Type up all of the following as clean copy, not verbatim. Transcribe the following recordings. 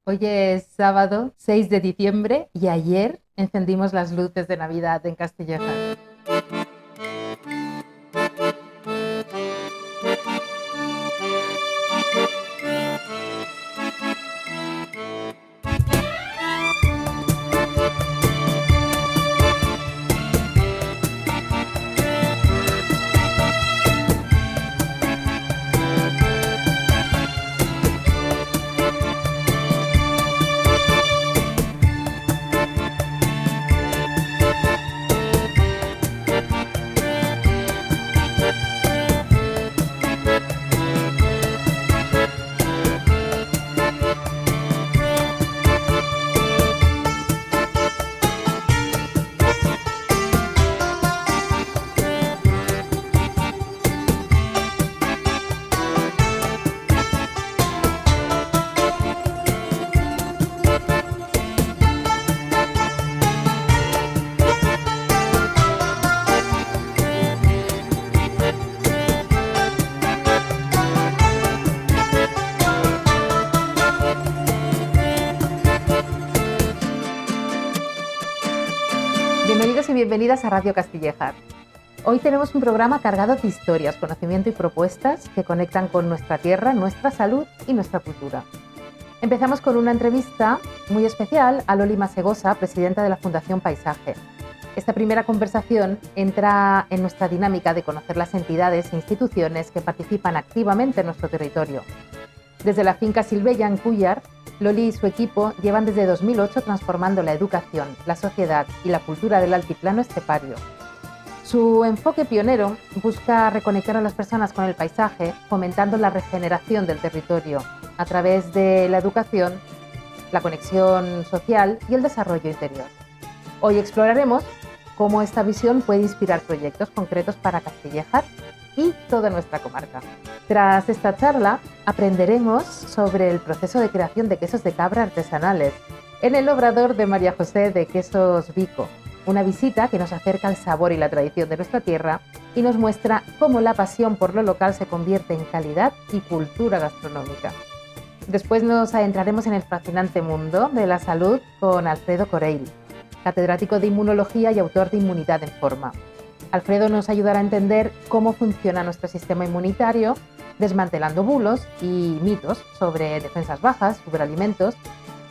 Hoy es sábado 6 de diciembre y ayer encendimos las luces de Navidad en Castilleja. Bienvenidos y bienvenidas a Radio Castillejar. Hoy tenemos un programa cargado de historias, conocimiento y propuestas que conectan con nuestra tierra, nuestra salud y nuestra cultura. Empezamos con una entrevista muy especial a Loli Masegosa, presidenta de la Fundación Paisaje. Esta primera conversación entra en nuestra dinámica de conocer las entidades e instituciones que participan activamente en nuestro territorio. Desde la finca Silvella en Cúllar, Loli y su equipo llevan desde 2008 transformando la educación, la sociedad y la cultura del altiplano estepario. Su enfoque pionero busca reconectar a las personas con el paisaje, fomentando la regeneración del territorio a través de la educación, la conexión social y el desarrollo interior. Hoy exploraremos cómo esta visión puede inspirar proyectos concretos para Castillejar y toda nuestra comarca. Tras esta charla, aprenderemos sobre el proceso de creación de quesos de cabra artesanales en el obrador de María José de Quesos Vico, una visita que nos acerca al sabor y la tradición de nuestra tierra y nos muestra cómo la pasión por lo local se convierte en calidad y cultura gastronómica. Después nos adentraremos en el fascinante mundo de la salud con Alfredo Coreil, catedrático de Inmunología y autor de Inmunidad en Forma. Alfredo nos ayudará a entender cómo funciona nuestro sistema inmunitario, desmantelando bulos y mitos sobre defensas bajas, superalimentos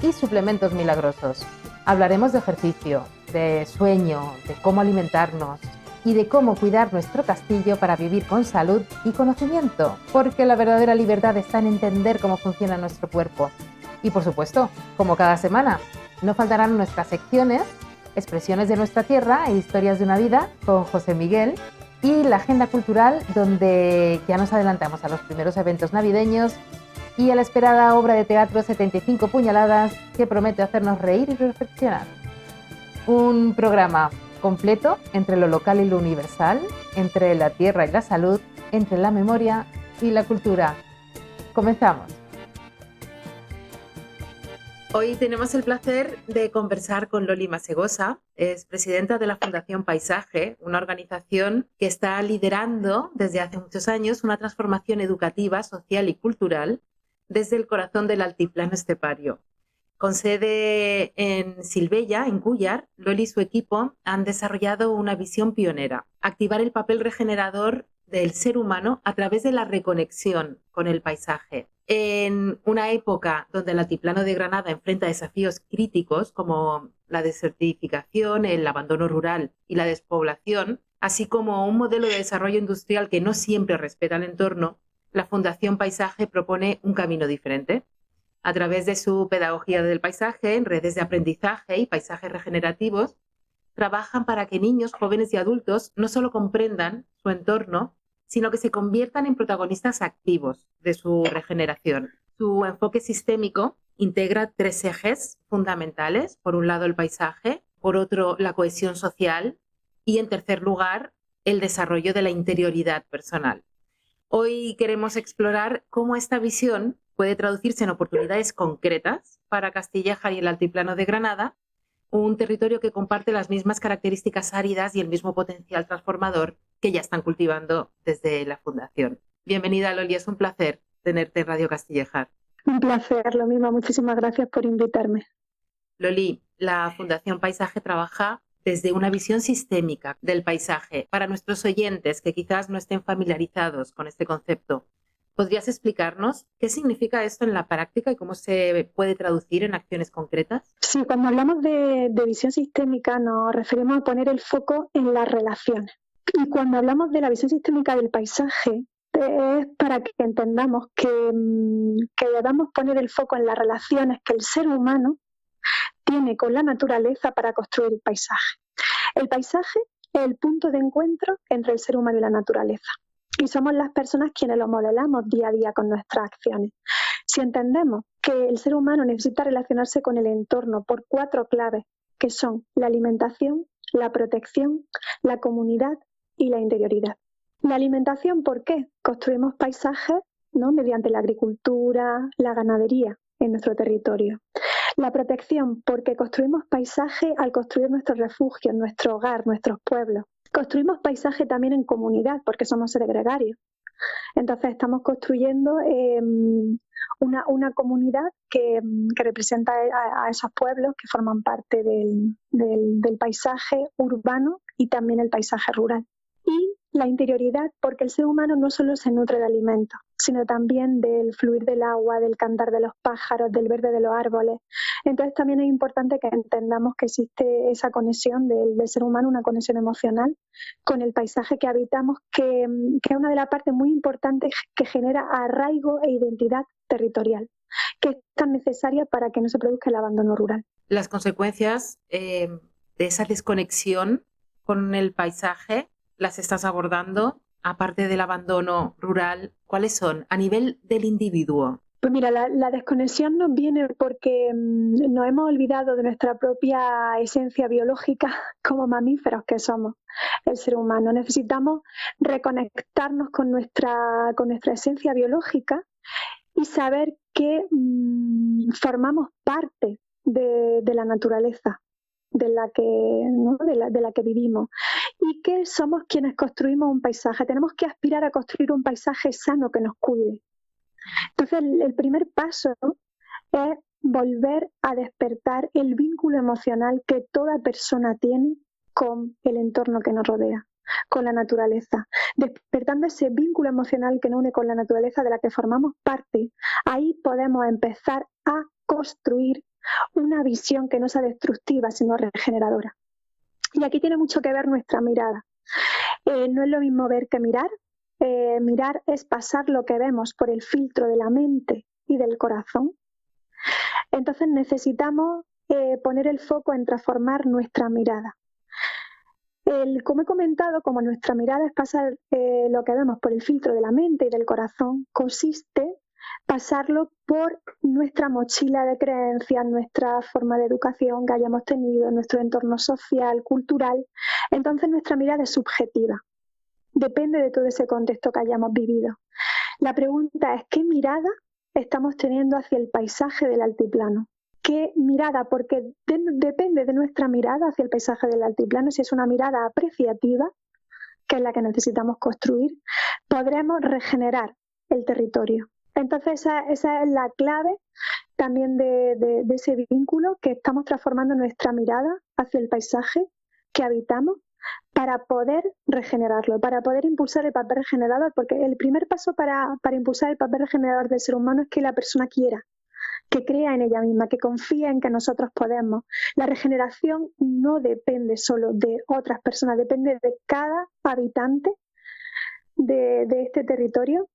y suplementos milagrosos. Hablaremos de ejercicio, de sueño, de cómo alimentarnos y de cómo cuidar nuestro castillo para vivir con salud y conocimiento, porque la verdadera libertad está en entender cómo funciona nuestro cuerpo. Y por supuesto, como cada semana, no faltarán nuestras secciones, expresiones de nuestra tierra e historias de una vida con José Miguel y la agenda cultural donde ya nos adelantamos a los primeros eventos navideños y a la esperada obra de teatro 75 puñaladas que promete hacernos reír y reflexionar. Un programa completo entre lo local y lo universal, entre la tierra y la salud, entre la memoria y la cultura. Comenzamos. Hoy tenemos el placer de conversar con Loli Masegosa, es presidenta de la Fundación Paisaje, una organización que está liderando desde hace muchos años una transformación educativa, social y cultural desde el corazón del altiplano estepario. Con sede en Silvella, en Cúllar, Loli y su equipo han desarrollado una visión pionera: activar el papel regenerador del ser humano a través de la reconexión con el paisaje. En una época donde el altiplano de Granada enfrenta desafíos críticos como la desertificación, el abandono rural y la despoblación, así como un modelo de desarrollo industrial que no siempre respeta el entorno, la Fundación Paisaje propone un camino diferente. A través de su pedagogía del paisaje, en redes de aprendizaje y paisajes regenerativos, trabajan para que niños, jóvenes y adultos no solo comprendan su entorno, sino que se conviertan en protagonistas activos de su regeneración. Su enfoque sistémico integra tres ejes fundamentales: por un lado el paisaje, por otro la cohesión social y, en tercer lugar, el desarrollo de la interioridad personal. Hoy queremos explorar cómo esta visión puede traducirse en oportunidades concretas para Castillejar y el altiplano de Granada, un territorio que comparte las mismas características áridas y el mismo potencial transformador que ya están cultivando desde la Fundación. Bienvenida, Loli, es un placer tenerte en Radio Castillejar. Un placer, lo mismo. Muchísimas gracias por invitarme. Loli, la Fundación Paisaje trabaja desde una visión sistémica del paisaje. Para nuestros oyentes que quizás no estén familiarizados con este concepto, ¿podrías explicarnos qué significa esto en la práctica y cómo se puede traducir en acciones concretas? Sí, cuando hablamos de visión sistémica nos referimos a poner el foco en las relaciones. Y cuando hablamos de la visión sistémica del paisaje, es para que entendamos que debemos poner el foco en las relaciones que el ser humano tiene con la naturaleza para construir el paisaje. El paisaje es el punto de encuentro entre el ser humano y la naturaleza. Y somos las personas quienes lo modelamos día a día con nuestras acciones. Si entendemos que el ser humano necesita relacionarse con el entorno por 4 claves, que son la alimentación, la protección, la comunidad y la interioridad. La alimentación, ¿por qué? Construimos paisajes, ¿no?, mediante la agricultura, la ganadería en nuestro territorio. La protección, porque construimos paisaje al construir nuestros refugios, nuestro hogar, nuestros pueblos. Construimos paisaje también en comunidad, porque somos seres gregarios. Entonces estamos construyendo una comunidad que representa a esos pueblos que forman parte del paisaje urbano y también el paisaje rural. Y la interioridad, porque el ser humano no solo se nutre de alimentos, sino también del fluir del agua, del cantar de los pájaros, del verde de los árboles. Entonces también es importante que entendamos que existe esa conexión del ser humano, una conexión emocional con el paisaje que habitamos, que es una de las partes muy importantes que genera arraigo e identidad territorial, que es tan necesaria para que no se produzca el abandono rural. Las consecuencias de esa desconexión con el paisaje las estás abordando, aparte del abandono rural, ¿cuáles son a nivel del individuo? Pues mira, la desconexión nos viene porque nos hemos olvidado de nuestra propia esencia biológica como mamíferos que somos, el ser humano. Necesitamos reconectarnos con nuestra esencia biológica y saber que formamos parte de la naturaleza de la que vivimos y que somos quienes construimos un paisaje. Tenemos que aspirar a construir un paisaje sano que nos cuide. Entonces, el primer paso es volver a despertar el vínculo emocional que toda persona tiene con el entorno que nos rodea, con la naturaleza. Despertando ese vínculo emocional que nos une con la naturaleza de la que formamos parte, ahí podemos empezar a construir una visión que no sea destructiva, sino regeneradora. Y aquí tiene mucho que ver nuestra mirada. No es lo mismo ver que mirar. Mirar es pasar lo que vemos por el filtro de la mente y del corazón. Entonces necesitamos poner el foco en transformar nuestra mirada. Como he comentado, como nuestra mirada es pasar lo que vemos por el filtro de la mente y del corazón, consiste pasarlo por nuestra mochila de creencias, nuestra forma de educación que hayamos tenido, nuestro entorno social, cultural. Entonces nuestra mirada es subjetiva. Depende de todo ese contexto que hayamos vivido. La pregunta es, ¿qué mirada estamos teniendo hacia el paisaje del altiplano? ¿Qué mirada? Porque depende de nuestra mirada hacia el paisaje del altiplano. Si es una mirada apreciativa, que es la que necesitamos construir, podremos regenerar el territorio. Entonces esa es la clave también de ese vínculo, que estamos transformando nuestra mirada hacia el paisaje que habitamos para poder regenerarlo, para poder impulsar el papel regenerador, porque el primer paso para impulsar el papel regenerador del ser humano es que la persona quiera, que crea en ella misma, que confíe en que nosotros podemos. La regeneración no depende solo de otras personas, depende de cada habitante de este territorio,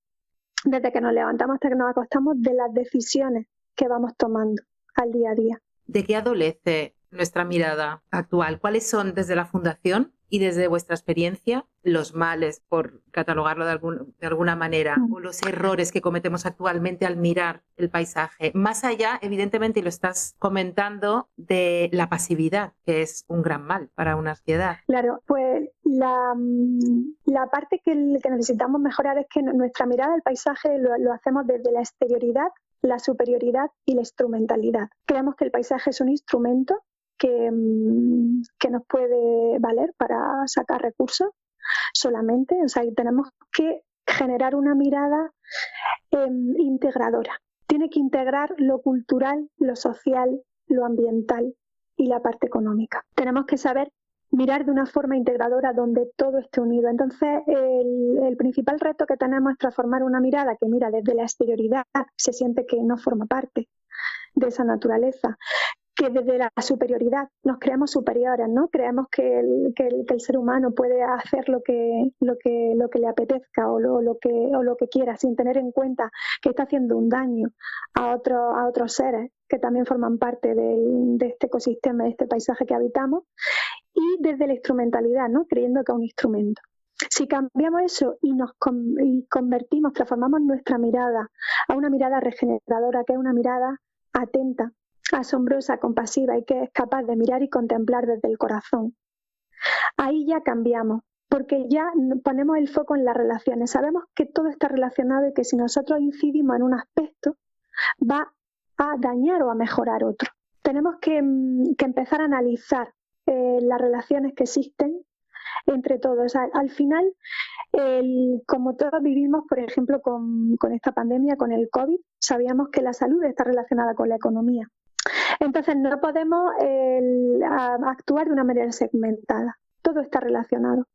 desde que nos levantamos hasta que nos acostamos, de las decisiones que vamos tomando al día a día. ¿De qué adolece nuestra mirada actual? ¿Cuáles son, desde la Fundación y desde vuestra experiencia, los males, por catalogarlo de alguna manera, o los errores que cometemos actualmente al mirar el paisaje? Más allá, evidentemente, y lo estás comentando, de la pasividad, que es un gran mal para una sociedad. Claro, pues la parte que necesitamos mejorar es que nuestra mirada al paisaje lo hacemos desde la exterioridad, la superioridad y la instrumentalidad. Creemos que el paisaje es un instrumento que nos puede valer para sacar recursos solamente. O sea, tenemos que generar una mirada integradora. Tiene que integrar lo cultural, lo social, lo ambiental y la parte económica. Tenemos que saber mirar de una forma integradora donde todo esté unido. Entonces, el principal reto que tenemos es transformar una mirada que mira desde la exterioridad, se siente que no forma parte de esa naturaleza, que desde la superioridad nos creemos superiores, ¿no? Creemos que el ser humano puede hacer lo que le apetezca o lo que quiera, sin tener en cuenta que está haciendo un daño a otros seres que también forman parte de este ecosistema, de este paisaje que habitamos, y desde la instrumentalidad, ¿no? Creyendo que es un instrumento. Si cambiamos eso y convertimos, transformamos nuestra mirada a una mirada regeneradora, que es una mirada atenta, asombrosa, compasiva y que es capaz de mirar y contemplar desde el corazón, ahí ya cambiamos, porque ya ponemos el foco en las relaciones. Sabemos que todo está relacionado y que si nosotros incidimos en un aspecto, va a dañar o a mejorar otro. Tenemos que empezar a analizar las relaciones que existen entre todos. O sea, al final, como todos vivimos, por ejemplo, con esta pandemia, con el COVID, sabíamos que la salud está relacionada con la economía. Entonces no podemos actuar de una manera segmentada. Todo está relacionado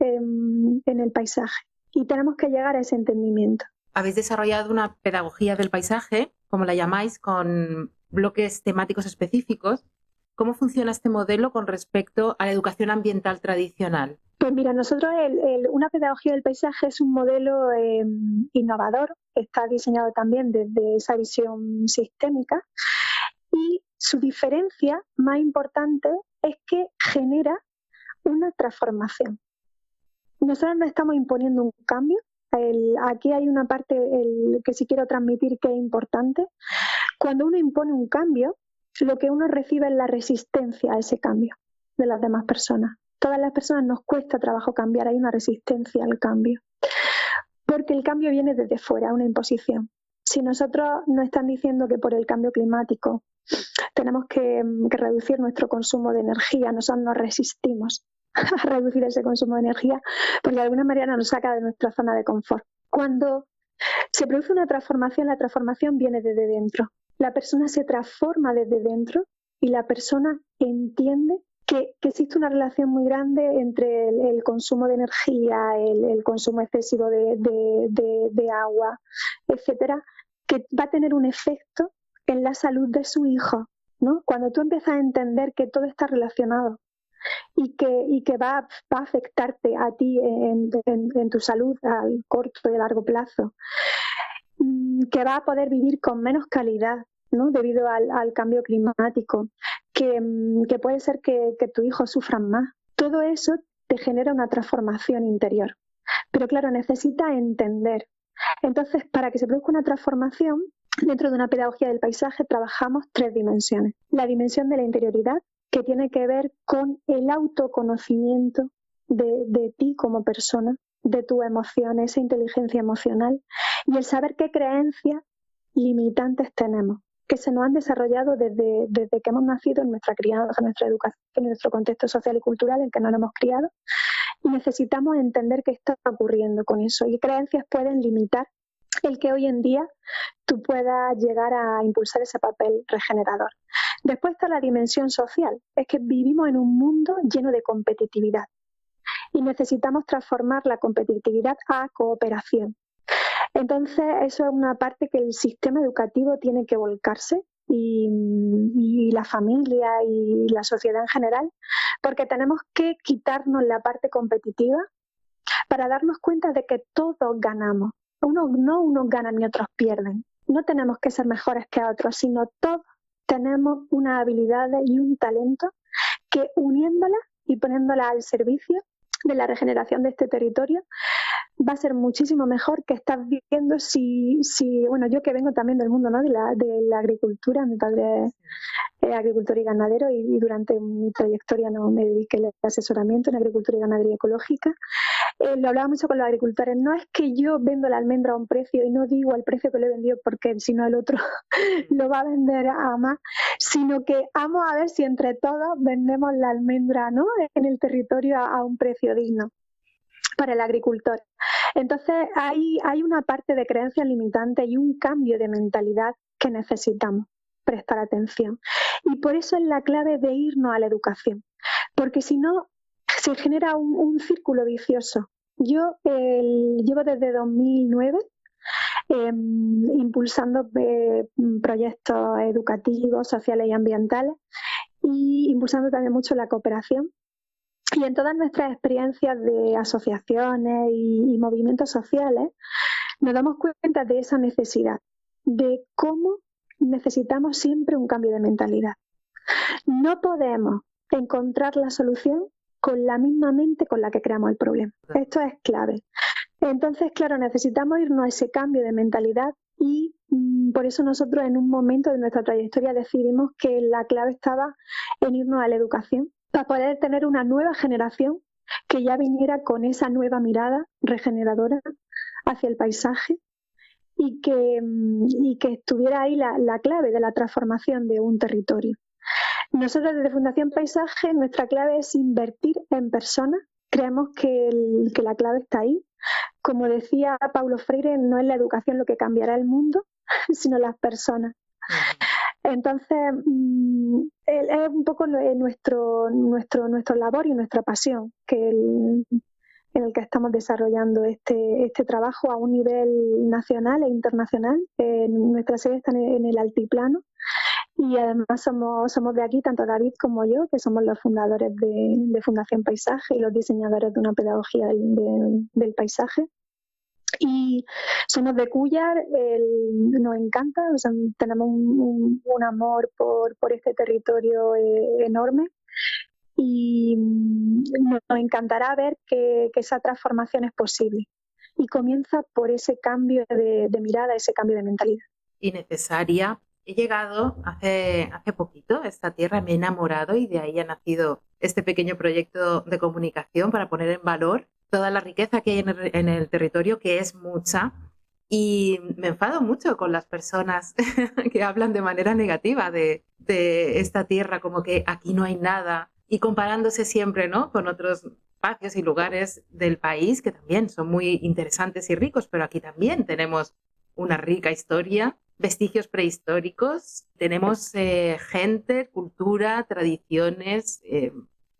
en el paisaje y tenemos que llegar a ese entendimiento. Habéis desarrollado una pedagogía del paisaje, como la llamáis, con bloques temáticos específicos. ¿Cómo funciona este modelo con respecto a la educación ambiental tradicional? Pues mira, nosotros una pedagogía del paisaje es un modelo innovador, está diseñado también desde esa visión sistémica y su diferencia más importante es que genera una transformación. Nosotros no estamos imponiendo un cambio. Aquí hay una parte que sí quiero transmitir que es importante. Cuando uno impone un cambio, lo que uno recibe es la resistencia a ese cambio de las demás personas. Todas las personas nos cuesta trabajo cambiar, hay una resistencia al cambio, porque el cambio viene desde fuera, una imposición. Si nosotros nos están diciendo que por el cambio climático tenemos que reducir nuestro consumo de energía, nosotros nos resistimos a reducir ese consumo de energía porque de alguna manera nos saca de nuestra zona de confort. Cuando se produce una transformación, la transformación viene desde dentro. La persona se transforma desde dentro y la persona entiende que existe una relación muy grande entre el consumo de energía, el consumo excesivo de agua, etcétera, que va a tener un efecto en la salud de su hijo, ¿no? Cuando tú empiezas a entender que todo está relacionado y que va a afectarte a ti en tu salud al corto y a largo plazo, que va a poder vivir con menos calidad, ¿no? Debido al cambio climático, que puede ser que tu hijo sufra más. Todo eso te genera una transformación interior. Pero claro, necesitas entender. Entonces, para que se produzca una transformación, dentro de una pedagogía del paisaje trabajamos 3 dimensiones. La dimensión de la interioridad, que tiene que ver con el autoconocimiento de ti como persona, de tus emociones, esa inteligencia emocional, y el saber qué creencias limitantes tenemos, que se nos han desarrollado desde que hemos nacido en nuestra crianza, en nuestra educación, en nuestro contexto social y cultural en que nos hemos criado, y necesitamos entender qué está ocurriendo con eso. Y creencias pueden limitar el que hoy en día tú puedas llegar a impulsar ese papel regenerador. Después está la dimensión social, es que vivimos en un mundo lleno de competitividad y necesitamos transformar la competitividad a cooperación. Entonces, eso es una parte que el sistema educativo tiene que volcarse y la familia y la sociedad en general, porque tenemos que quitarnos la parte competitiva para darnos cuenta de que todos ganamos. Unos ganan ni otros pierden. No tenemos que ser mejores que otros, sino todos tenemos unas habilidades y un talento que uniéndolas y poniéndolas al servicio de la regeneración de este territorio va a ser muchísimo mejor que estar viviendo bueno, yo que vengo también del mundo, ¿no? de la agricultura, mi padre es agricultor y ganadero y durante mi trayectoria no me dediqué al asesoramiento en agricultura y ganadería ecológica. Lo hablaba mucho con los agricultores, no es que yo vendo la almendra a un precio y no digo el precio que lo he vendido porque si no el otro lo va a vender a más, sino que vamos a ver si entre todos vendemos la almendra, ¿no? en el territorio a un precio digno para el agricultor. Entonces hay una parte de creencias limitantes y un cambio de mentalidad que necesitamos prestar atención. Y por eso es la clave de irnos a la educación, porque si no se genera un círculo vicioso. Yo llevo desde 2009 impulsando proyectos educativos, sociales y ambientales, y impulsando también mucho la cooperación. Y en todas nuestras experiencias de asociaciones y movimientos sociales nos damos cuenta de esa necesidad, de cómo necesitamos siempre un cambio de mentalidad. No podemos encontrar la solución con la misma mente con la que creamos el problema. Esto es clave. Entonces, claro, necesitamos irnos a ese cambio de mentalidad y por eso nosotros en un momento de nuestra trayectoria decidimos que la clave estaba en irnos a la educación para poder tener una nueva generación que ya viniera con esa nueva mirada regeneradora hacia el paisaje y que estuviera ahí la clave de la transformación de un territorio. Nosotros desde Fundación Paisaje, nuestra clave es invertir en personas. Creemos que la clave está ahí. Como decía Paulo Freire, no es la educación lo que cambiará el mundo, sino las personas. Entonces, es un poco nuestro labor y nuestra pasión en el que estamos desarrollando este trabajo a un nivel nacional e internacional. Nuestra sede está en el altiplano y además somos de aquí, tanto David como yo, que somos los fundadores de Fundación Paisaje y los diseñadores de una pedagogía del paisaje. Y somos de Cúllar, nos encanta, o sea, tenemos un amor por este territorio enorme y nos encantará ver que esa transformación es posible y comienza por ese cambio de mirada, ese cambio de mentalidad. Y necesaria. He llegado hace poquito a esta tierra, me he enamorado y de ahí ha nacido este pequeño proyecto de comunicación para poner en valor toda la riqueza que hay en el territorio, que es mucha, y me enfado mucho con las personas que hablan de manera negativa de esta tierra, como que aquí no hay nada, y comparándose siempre, ¿no?, con otros espacios y lugares del país que también son muy interesantes y ricos, pero aquí también tenemos una rica historia, vestigios prehistóricos, tenemos gente, cultura, tradiciones,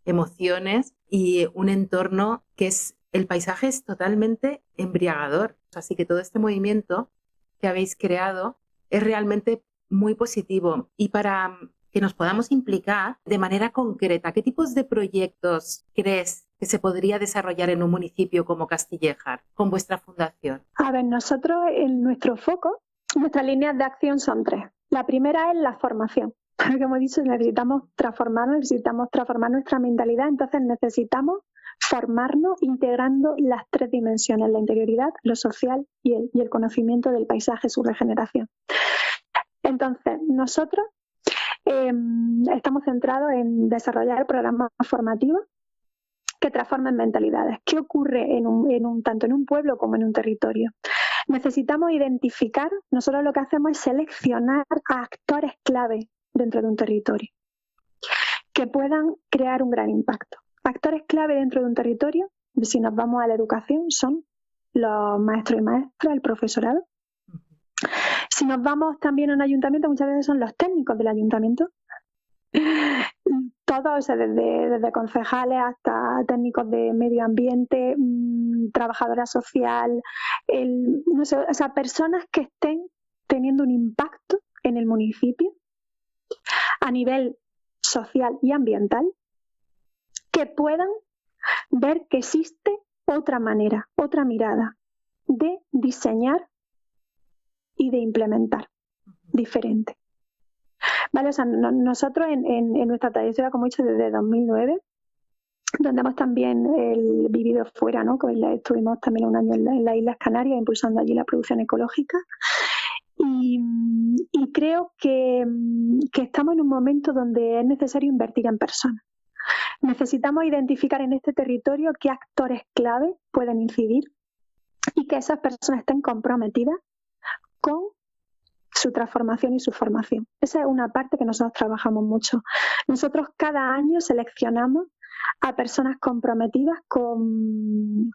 emociones y un entorno que el paisaje es totalmente embriagador. Así que todo este movimiento que habéis creado es realmente muy positivo. Y para que nos podamos implicar de manera concreta, ¿qué tipos de proyectos crees que se podría desarrollar en un municipio como Castillejar con vuestra fundación? A ver, nosotros en nuestro foco, nuestras líneas de acción son 3. La primera es la formación. Como hemos dicho, necesitamos transformar nuestra mentalidad, entonces necesitamos formarnos integrando las 3 dimensiones, la interioridad, lo social y el conocimiento del paisaje, su regeneración. Entonces, nosotros estamos centrados en desarrollar programas formativos que transformen mentalidades. ¿Qué ocurre tanto en un pueblo como en un territorio? Necesitamos identificar, nosotros lo que hacemos es seleccionar a actores clave dentro de un territorio que puedan crear un gran impacto. Actores clave dentro de un territorio, si nos vamos a la educación, son los maestros y maestras, el profesorado. Si nos vamos también a un ayuntamiento, muchas veces son los técnicos del ayuntamiento. Todos, desde concejales hasta técnicos de medio ambiente, trabajadora social, personas que estén teniendo un impacto en el municipio a nivel social y ambiental, que puedan ver que existe otra manera, otra mirada de diseñar y de implementar diferente. Vale, o sea, nosotros en nuestra trayectoria, como he dicho, desde 2009, donde hemos también vivido fuera, ¿no? Estuvimos también un año en las Islas Canarias impulsando allí la producción ecológica y creo que estamos en un momento donde es necesario invertir en personas. Necesitamos identificar en este territorio qué actores clave pueden incidir y que esas personas estén comprometidas con su transformación y su formación. Esa es una parte que nosotros trabajamos mucho. Nosotros cada año seleccionamos a personas comprometidas con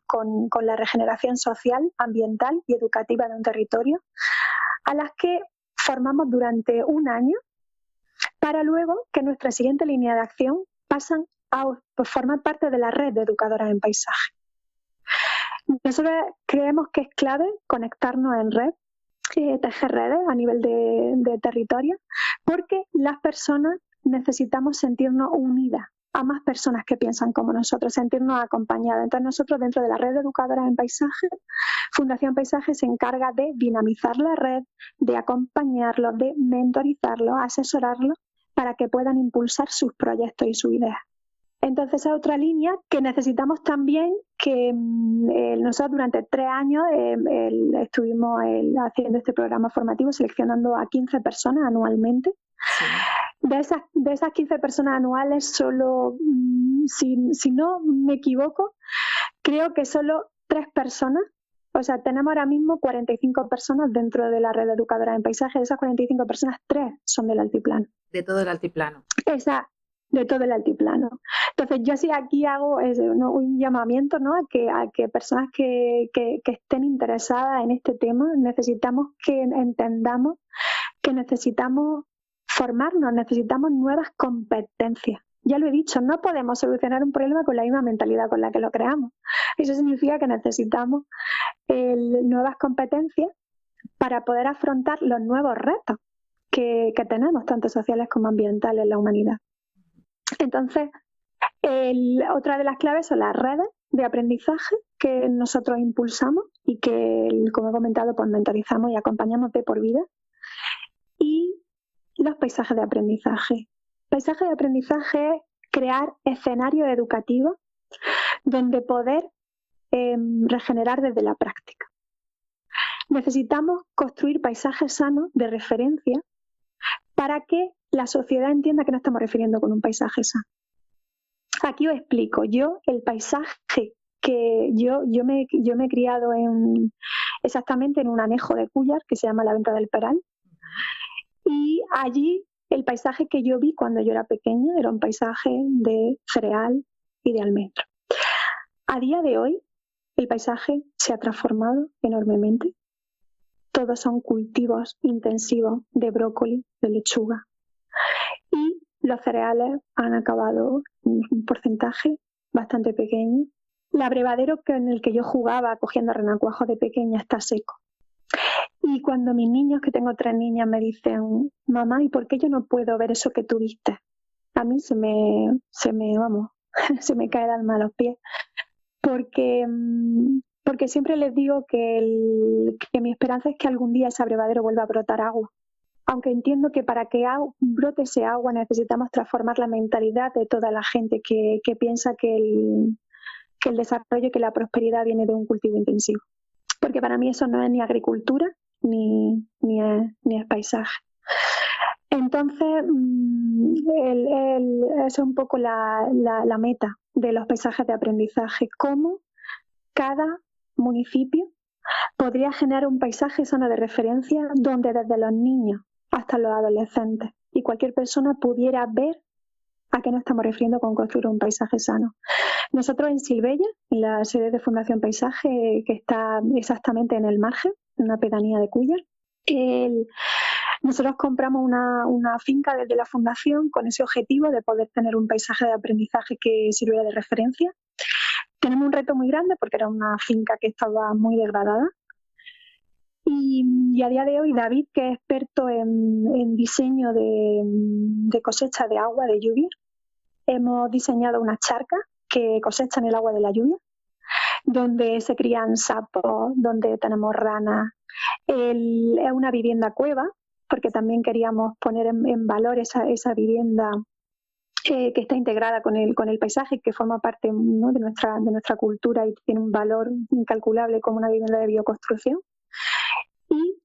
la regeneración social, ambiental y educativa de un territorio, a las que formamos durante un año para luego que nuestra siguiente línea de acción pasan a formar parte de la red de educadoras en paisaje. Nosotros creemos que es clave conectarnos en red, tejer redes a nivel de territorio, porque las personas necesitamos sentirnos unidas a más personas que piensan como nosotros, sentirnos acompañadas. Entonces nosotros, dentro de la red de educadoras en paisaje, Fundación Paisaje se encarga de dinamizar la red, de acompañarlos, de mentorizarlos, asesorarlos para que puedan impulsar sus proyectos y sus ideas. Entonces, esa otra línea que necesitamos también, que nosotros durante 3 años estuvimos haciendo este programa formativo, seleccionando a 15 personas anualmente. Sí. De esas 15 personas anuales, solo, si no me equivoco, creo que solo 3 personas, o sea, tenemos ahora mismo 45 personas dentro de la red de educadoras en paisaje. De esas 45 personas, 3 son del altiplano. De todo el altiplano. De todo el altiplano. Entonces, yo sí aquí hago un llamamiento, ¿no? a que personas que estén interesadas en este tema, necesitamos que entendamos que necesitamos formarnos, necesitamos nuevas competencias. Ya lo he dicho, no podemos solucionar un problema con la misma mentalidad con la que lo creamos. Eso significa que necesitamos nuevas competencias para poder afrontar los nuevos retos que tenemos, tanto sociales como ambientales, en la humanidad. Entonces, otra de las claves son las redes de aprendizaje que nosotros impulsamos y que, como he comentado, pues mentorizamos y acompañamos de por vida. Y los paisajes de aprendizaje. Paisajes de aprendizaje es crear escenarios educativos donde poder regenerar desde la práctica. Necesitamos construir paisajes sanos de referencia para que la sociedad entienda que nos estamos refiriendo con un paisaje sano. Aquí os explico. El paisaje que yo me he criado exactamente en un anejo de Cúllar que se llama La Venta del Peral, y allí el paisaje que yo vi cuando yo era pequeña era un paisaje de cereal y de almendro. A día de hoy el paisaje se ha transformado enormemente. Todos son cultivos intensivos de brócoli, de lechuga. Y los cereales han acabado en un porcentaje bastante pequeño. El abrevadero en el que yo jugaba cogiendo renacuajos de pequeña está seco. Y cuando mis niños, que tengo 3 niñas, me dicen, mamá, ¿y por qué yo no puedo ver eso que tú viste? A mí se me cae el alma a los pies. Porque siempre les digo que mi esperanza es que algún día ese abrevadero vuelva a brotar agua. Aunque entiendo que para que brote ese agua necesitamos transformar la mentalidad de toda la gente que piensa que el desarrollo y que la prosperidad viene de un cultivo intensivo. Porque para mí eso no es ni agricultura ni es paisaje. Entonces, es un poco la meta de los paisajes de aprendizaje. Cómo cada municipio podría generar un paisaje sano de referencia donde desde los niños hasta los adolescentes y cualquier persona pudiera ver a qué nos estamos refiriendo con construir un paisaje sano. Nosotros en Silvella, en la sede de Fundación Paisaje, que está exactamente en el margen, en una pedanía de Cúllar, nosotros compramos una finca desde la fundación con ese objetivo de poder tener un paisaje de aprendizaje que sirviera de referencia. Tenemos un reto muy grande porque era una finca que estaba muy degradada. Y a día de hoy David, que es experto en diseño de cosecha de agua, de lluvia, hemos diseñado unas charcas que cosechan el agua de la lluvia, donde se crían sapos, donde tenemos ranas. Es una vivienda cueva, porque también queríamos poner en valor esa vivienda que está integrada con el paisaje, que forma parte, ¿no?, de nuestra cultura y tiene un valor incalculable como una vivienda de bioconstrucción. Y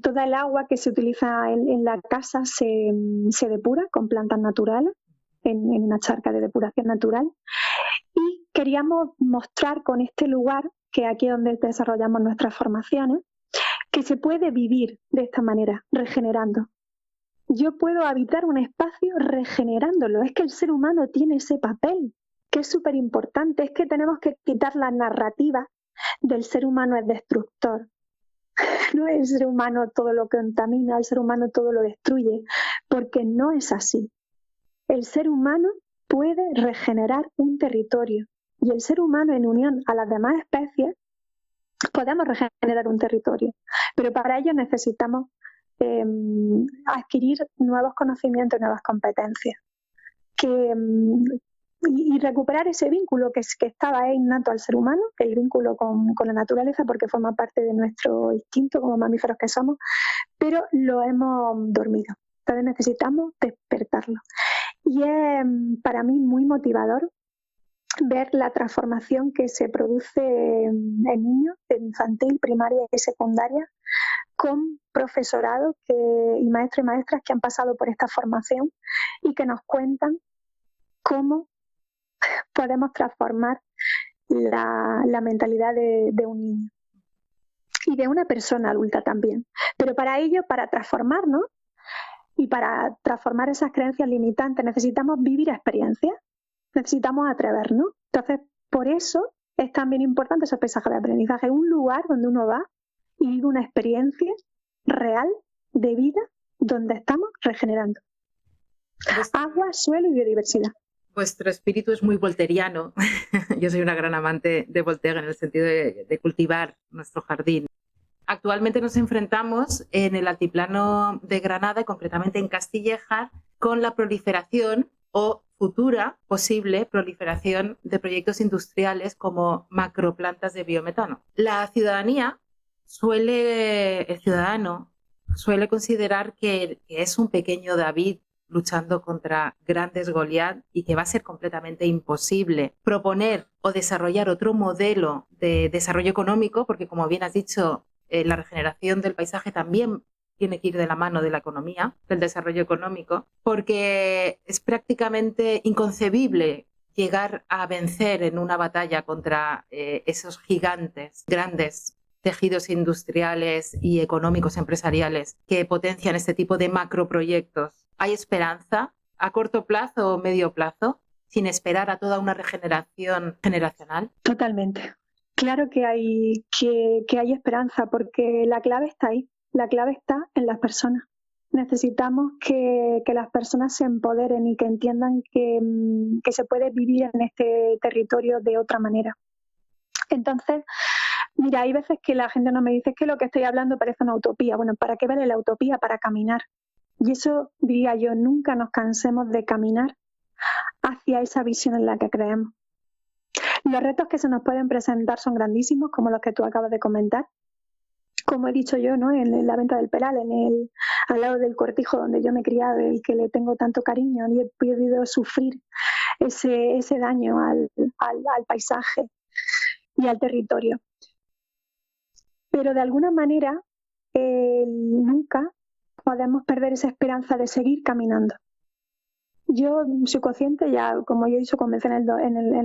toda el agua que se utiliza en la casa se depura con plantas naturales en una charca de depuración natural. Y queríamos mostrar con este lugar, que aquí es donde desarrollamos nuestras formaciones, que se puede vivir de esta manera, regenerando. yo puedo habitar un espacio regenerándolo. Es que el ser humano tiene ese papel, que es súper importante. Es que tenemos que quitar la narrativa del ser humano es destructor. No es el ser humano todo lo que contamina, el ser humano todo lo destruye, porque no es así. El ser humano puede regenerar un territorio y el ser humano en unión a las demás especies podemos regenerar un territorio, pero para ello necesitamos adquirir nuevos conocimientos, nuevas competencias y recuperar ese vínculo que estaba innato al ser humano, el vínculo con la naturaleza, porque forma parte de nuestro instinto como mamíferos que somos, pero lo hemos dormido. Entonces necesitamos despertarlo. Y es para mí muy motivador ver la transformación que se produce en niños de infantil, primaria y secundaria con profesorado y maestros y maestras que han pasado por esta formación y que nos cuentan cómo podemos transformar la mentalidad de un niño y de una persona adulta también. Pero para ello, para transformarnos y para transformar esas creencias limitantes, necesitamos vivir experiencias, necesitamos atrevernos. Entonces, por eso es también importante esos paisajes de aprendizaje, un lugar donde uno va y vive una experiencia real de vida donde estamos regenerando. Agua, suelo y biodiversidad. Vuestro espíritu es muy volteriano. Yo soy una gran amante de Voltaire en el sentido de cultivar nuestro jardín. Actualmente nos enfrentamos en el altiplano de Granada y concretamente en Castillejar con la proliferación o futura posible proliferación de proyectos industriales como macroplantas de biometano. El ciudadano suele considerar que es un pequeño David luchando contra grandes Goliat y que va a ser completamente imposible proponer o desarrollar otro modelo de desarrollo económico, porque como bien has dicho, la regeneración del paisaje también tiene que ir de la mano de la economía, del desarrollo económico, porque es prácticamente inconcebible llegar a vencer en una batalla contra esos gigantes, grandes tejidos industriales y económicos empresariales que potencian este tipo de macroproyectos. ¿Hay esperanza a corto plazo o medio plazo sin esperar a toda una regeneración generacional? Totalmente. Claro que hay esperanza, porque la clave está ahí, la clave está en las personas. Necesitamos que las personas se empoderen y que entiendan que se puede vivir en este territorio de otra manera. Entonces, mira, hay veces que la gente no me dice que lo que estoy hablando parece una utopía. Bueno, ¿para qué vale la utopía? Para caminar. Y eso, diría yo, nunca nos cansemos de caminar hacia esa visión en la que creemos. Los retos que se nos pueden presentar son grandísimos, como los que tú acabas de comentar. Como he dicho yo, ¿no? En la venta del Peral, al lado del cortijo donde yo me he criado y que le tengo tanto cariño, y he podido sufrir ese daño al paisaje y al territorio. Pero de alguna manera nunca podemos perder esa esperanza de seguir caminando. Yo soy consciente, ya como yo he dicho, comencé en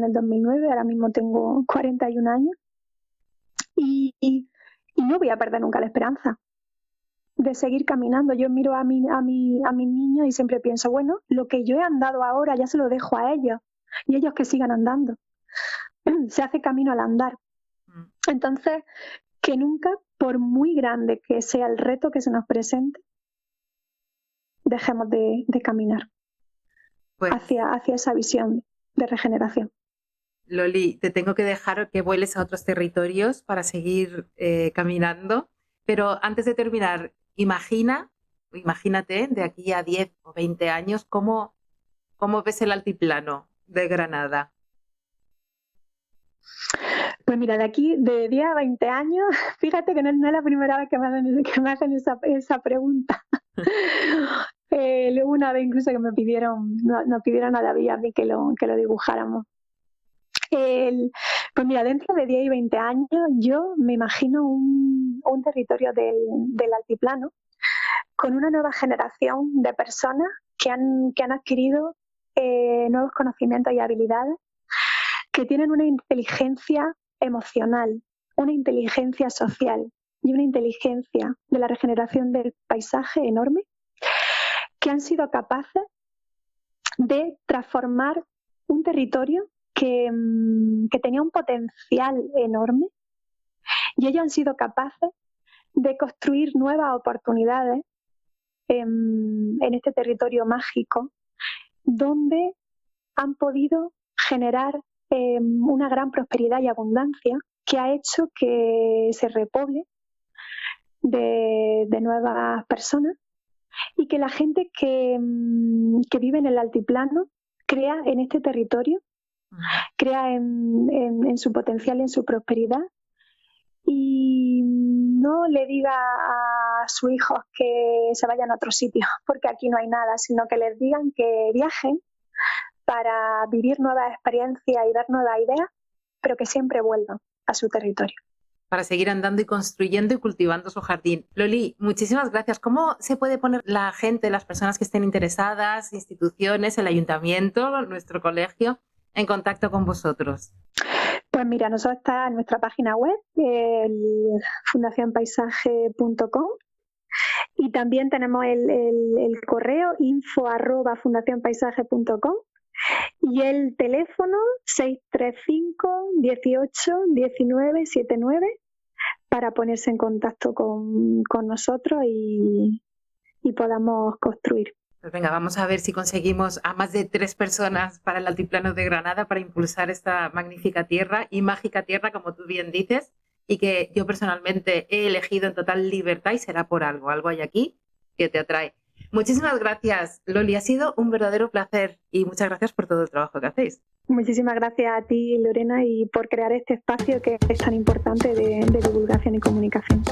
el 2009, ahora mismo tengo 41 años y no voy a perder nunca la esperanza de seguir caminando. Yo miro a mis niños y siempre pienso, bueno, lo que yo he andado ahora ya se lo dejo a ellos y ellos que sigan andando. Se hace camino al andar. Entonces, que nunca, por muy grande que sea el reto que se nos presente, dejemos de caminar hacia esa visión de regeneración. Loli, te tengo que dejar que vueles a otros territorios para seguir caminando, pero antes de terminar, imagínate de aquí a 10 o 20 años cómo ves el altiplano de Granada. Pues mira, de aquí, de 10 a 20 años, fíjate que no es la primera vez que me hacen esa pregunta. Una vez incluso que nos pidieron a David y a mí que lo dibujáramos. Pues mira, dentro de 10 y 20 años yo me imagino un territorio del altiplano con una nueva generación de personas que han adquirido nuevos conocimientos y habilidades, que tienen una inteligencia emocional, una inteligencia social y una inteligencia de la regeneración del paisaje enorme, que han sido capaces de transformar un territorio que tenía un potencial enorme, y ellos han sido capaces de construir nuevas oportunidades en este territorio mágico, donde han podido generar una gran prosperidad y abundancia que ha hecho que se repoble de nuevas personas, y que la gente que vive en el altiplano crea en este territorio, crea en su potencial y en su prosperidad, y no le diga a sus hijos que se vayan a otro sitio porque aquí no hay nada, sino que les digan que viajen para vivir nuevas experiencias y dar nuevas ideas, pero que siempre vuelvan a su territorio. Para seguir andando y construyendo y cultivando su jardín. Loli, muchísimas gracias. ¿Cómo se puede poner la gente, las personas que estén interesadas, instituciones, el ayuntamiento, nuestro colegio, en contacto con vosotros? Pues mira, nosotros está en nuestra página web, fundacionpaisaje.com, y también tenemos el correo info@fundacionpaisaje.com, y el teléfono 635 18 19 79 para ponerse en contacto con nosotros y podamos construir. Pues venga, vamos a ver si conseguimos a más de 3 personas para el Altiplano de Granada para impulsar esta magnífica tierra y mágica tierra, como tú bien dices, y que yo personalmente he elegido en total libertad, y será por algo. Algo hay aquí que te atrae. Muchísimas gracias, Loli. Ha sido un verdadero placer y muchas gracias por todo el trabajo que hacéis. Muchísimas gracias a ti, Lorena, y por crear este espacio que es tan importante de divulgación y comunicación.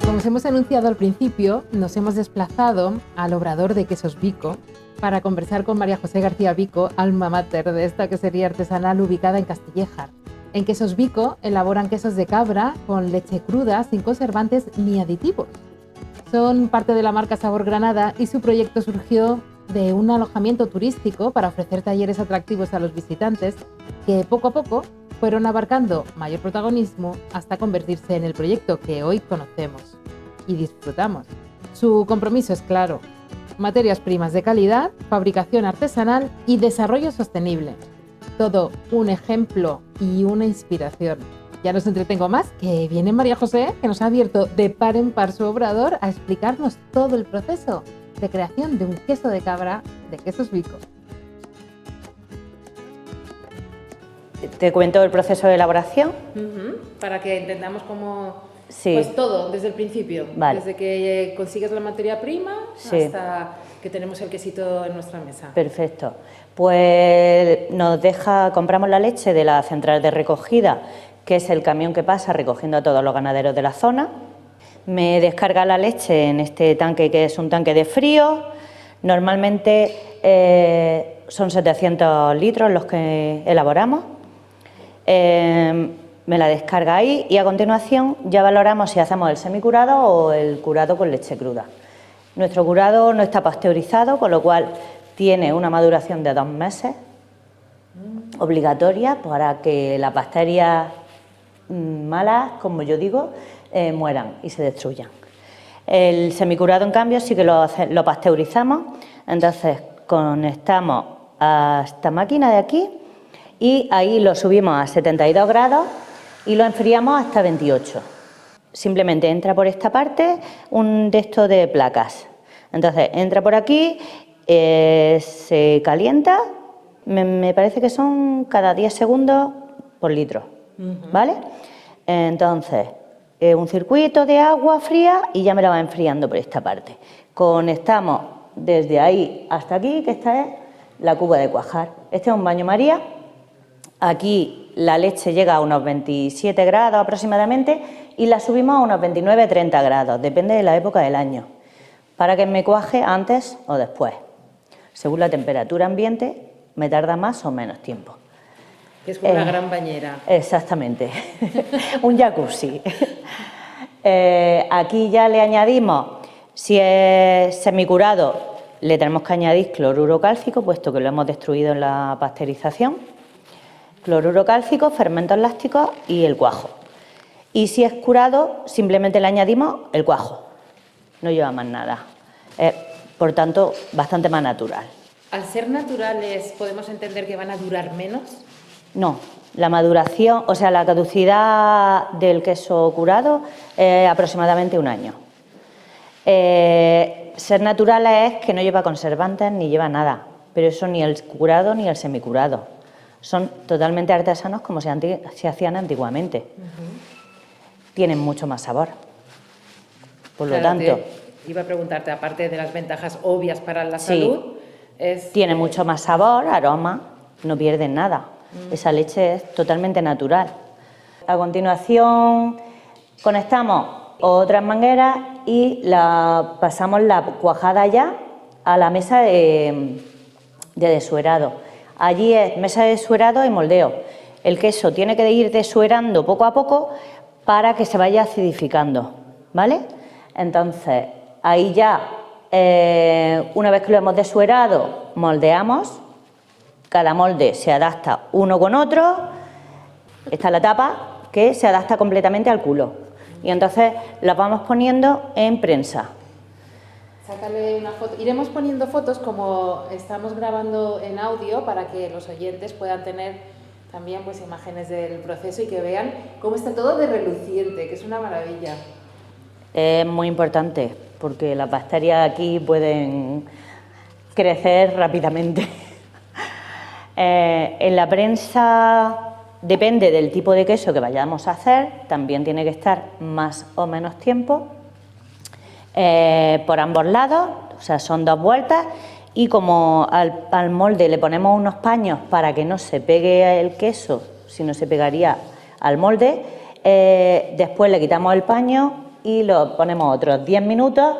Como hemos anunciado al principio, nos hemos desplazado al Obrador de Quesos Vico para conversar con María José García Vico, alma mater de esta quesería artesanal ubicada en Castillejar. En Quesos Vico elaboran quesos de cabra con leche cruda, sin conservantes ni aditivos. Son parte de la marca Sabor Granada y su proyecto surgió de un alojamiento turístico para ofrecer talleres atractivos a los visitantes que poco a poco fueron abarcando mayor protagonismo hasta convertirse en el proyecto que hoy conocemos y disfrutamos. Su compromiso es claro: materias primas de calidad, fabricación artesanal y desarrollo sostenible. Todo un ejemplo y una inspiración. Ya no os entretengo más, que viene María José, que nos ha abierto de par en par su obrador a explicarnos todo el proceso de creación de un queso de cabra de Quesos Vico. Te cuento el proceso de elaboración. Para que entendamos cómo... Sí. Pues todo, desde el principio. Vale. Desde que consigues la materia prima, sí, hasta que tenemos el quesito en nuestra mesa. Perfecto. Pues compramos la leche de la central de recogida, que es el camión que pasa recogiendo a todos los ganaderos de la zona. Me descarga la leche en este tanque, que es un tanque de frío. Normalmente son 700 litros los que elaboramos. Me la descarga ahí y a continuación ya valoramos si hacemos el semicurado o el curado con leche cruda. Nuestro curado no está pasteurizado, con lo cual tiene una maduración de 2 meses obligatoria para que las bacterias malas, como yo digo, mueran y se destruyan. El semicurado, en cambio, sí que lo pasteurizamos. Entonces conectamos a esta máquina de aquí y ahí lo subimos a 72 grados y lo enfriamos hasta 28. Simplemente entra por esta parte un de estos de placas. Entonces entra por aquí, se calienta, me parece que son cada 10 segundos por litro. ¿vale? Entonces, un circuito de agua fría y ya me la va enfriando por esta parte. Conectamos desde ahí hasta aquí, que esta es la cuba de cuajar. Este es un baño María. Aquí la leche llega a unos 27 grados aproximadamente y la subimos a unos 29-30 grados, depende de la época del año, para que me cuaje antes o después. Según la temperatura ambiente, me tarda más o menos tiempo. Es como una gran bañera. Exactamente, un jacuzzi. Aquí ya le añadimos, si es semicurado, le tenemos que añadir cloruro cálcico, puesto que lo hemos destruido en la pasteurización. Cloruro cálcico, fermentos lácticos y el cuajo. Y si es curado, simplemente le añadimos el cuajo. No lleva más nada. Por tanto, bastante más natural. Al ser naturales, ¿podemos entender que van a durar menos? No, la maduración, o sea, la caducidad del queso curado es aproximadamente 1 año. Ser naturales es que no lleva conservantes ni lleva nada, pero eso ni el curado ni el semicurado. Son totalmente artesanos como se hacían antiguamente. Tienen mucho más sabor. Por lo tanto, iba a preguntarte, aparte de las ventajas obvias para la salud, tiene mucho más sabor, aroma, no pierden nada. Esa leche es totalmente natural. A continuación conectamos otras mangueras y pasamos la cuajada ya a la mesa de desuerado. Allí es mesa de desuerado y moldeo. El queso tiene que ir desuerando poco a poco para que se vaya acidificando, ¿vale? Entonces, ahí ya, una vez que lo hemos desuerado, moldeamos. Cada molde se adapta uno con otro. Esta es la tapa que se adapta completamente al culo. Y entonces las vamos poniendo en prensa. Sácale una foto. Iremos poniendo fotos como estamos grabando en audio para que los oyentes puedan tener también pues imágenes del proceso y que vean cómo está todo de reluciente, que es una maravilla. Es muy importante porque las bacterias aquí pueden crecer rápidamente. En la prensa depende del tipo de queso que vayamos a hacer, también tiene que estar más o menos tiempo. Por ambos lados, o sea, son 2 vueltas y como al molde le ponemos unos paños para que no se pegue el queso, si no se pegaría al molde, después le quitamos el paño y lo ponemos otros 10 minutos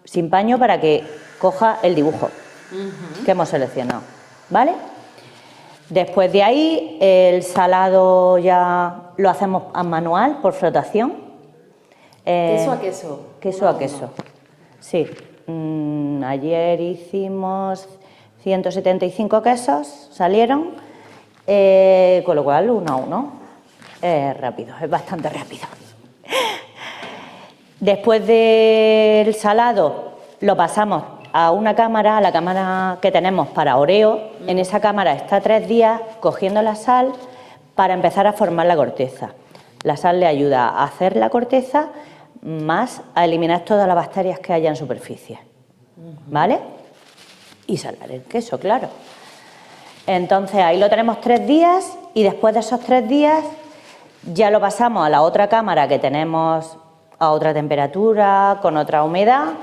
sin paño para que coja el dibujo que hemos seleccionado, ¿vale? Después de ahí el salado ya lo hacemos a manual por flotación. ¿Queso a queso? Queso a queso, sí. Ayer hicimos 175 quesos, salieron, con lo cual 1 a 1. Es rápido, es bastante rápido. Después del salado lo pasamos a una cámara, a la cámara que tenemos para Oreo. En esa cámara está 3 días cogiendo la sal para empezar a formar la corteza. La sal le ayuda a hacer la corteza más a eliminar todas las bacterias que haya en superficie, ¿vale? Y salar el queso, claro. Entonces ahí lo tenemos 3 días y después de esos 3 días ya lo pasamos a la otra cámara que tenemos a otra temperatura, con otra humedad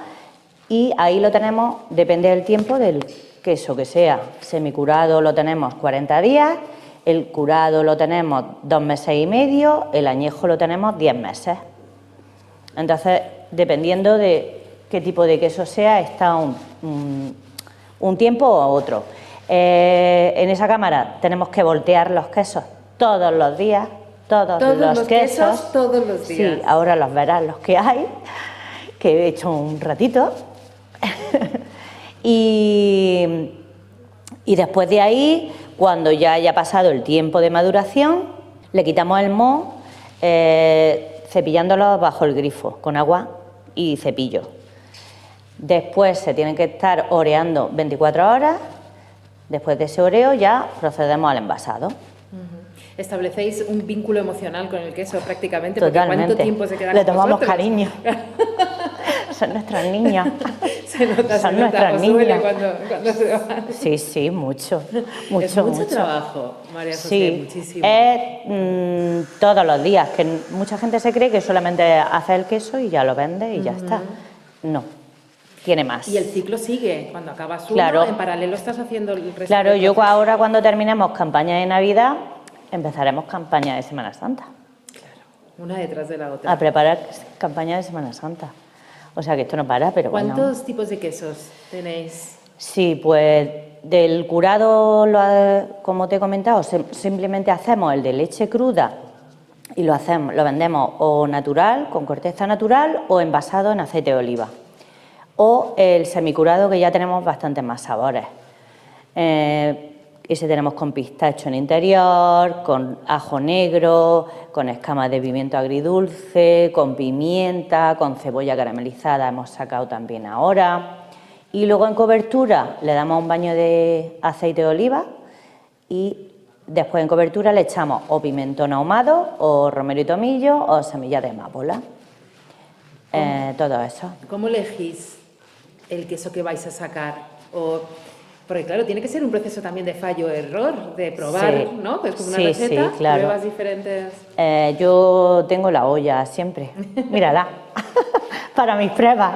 y ahí lo tenemos, depende del tiempo del queso que sea. Semicurado lo tenemos 40 días, el curado lo tenemos 2 meses y medio, el añejo lo tenemos 10 meses. Entonces, dependiendo de qué tipo de queso sea, está un tiempo o otro. En esa cámara tenemos que voltear los quesos todos los días, todos los quesos todos los días. Sí, ahora los verás los que hay, que he hecho un ratito. y después de ahí, cuando ya haya pasado el tiempo de maduración, le quitamos el moho, cepillándolo bajo el grifo con agua y cepillo. Después se tienen que estar oreando 24 horas. Después de ese oreo ya procedemos al envasado. Establecéis un vínculo emocional con el queso prácticamente. Totalmente. ¿Cuánto tiempo se queda Le con tomamos vosotros? cariño. son nuestras niñas. Se nota, son se nota. nuestras ¿Os niñas. duele cuando se van? Sí, sí, mucho. Es mucho trabajo, María José, Sí, muchísimo. es todos los días, que mucha gente se cree que solamente haces el queso y ya lo vendes y ya está. No, tiene más. Y el ciclo sigue, cuando acabas uno, Claro. en paralelo estás haciendo el resto. Claro, del yo proceso. ahora cuando terminemos campaña de Navidad, empezaremos campaña de Semana Santa. Una detrás de la otra. A preparar campaña de Semana Santa. O sea que esto no para, pero bueno. ¿Cuántos tipos de quesos tenéis? Sí, pues del curado, como te he comentado, simplemente hacemos el de leche cruda y lo vendemos o natural, con corteza natural, o envasado en aceite de oliva. O el semicurado, que ya tenemos bastantes más sabores. Ese tenemos con pistacho en interior, con ajo negro, con escamas de pimiento agridulce, con pimienta, con cebolla caramelizada, hemos sacado también ahora. Y luego en cobertura le damos un baño de aceite de oliva y después en cobertura le echamos o pimentón ahumado, o romero y tomillo, o semillas de amapola. Todo eso. ¿Cómo elegís el queso que vais a sacar? Porque claro, tiene que ser un proceso también de fallo-error, de probar, Sí. ¿no? Pues como una Sí, receta, sí, claro. pruebas diferentes. Yo tengo la olla siempre, mírala, para mis pruebas.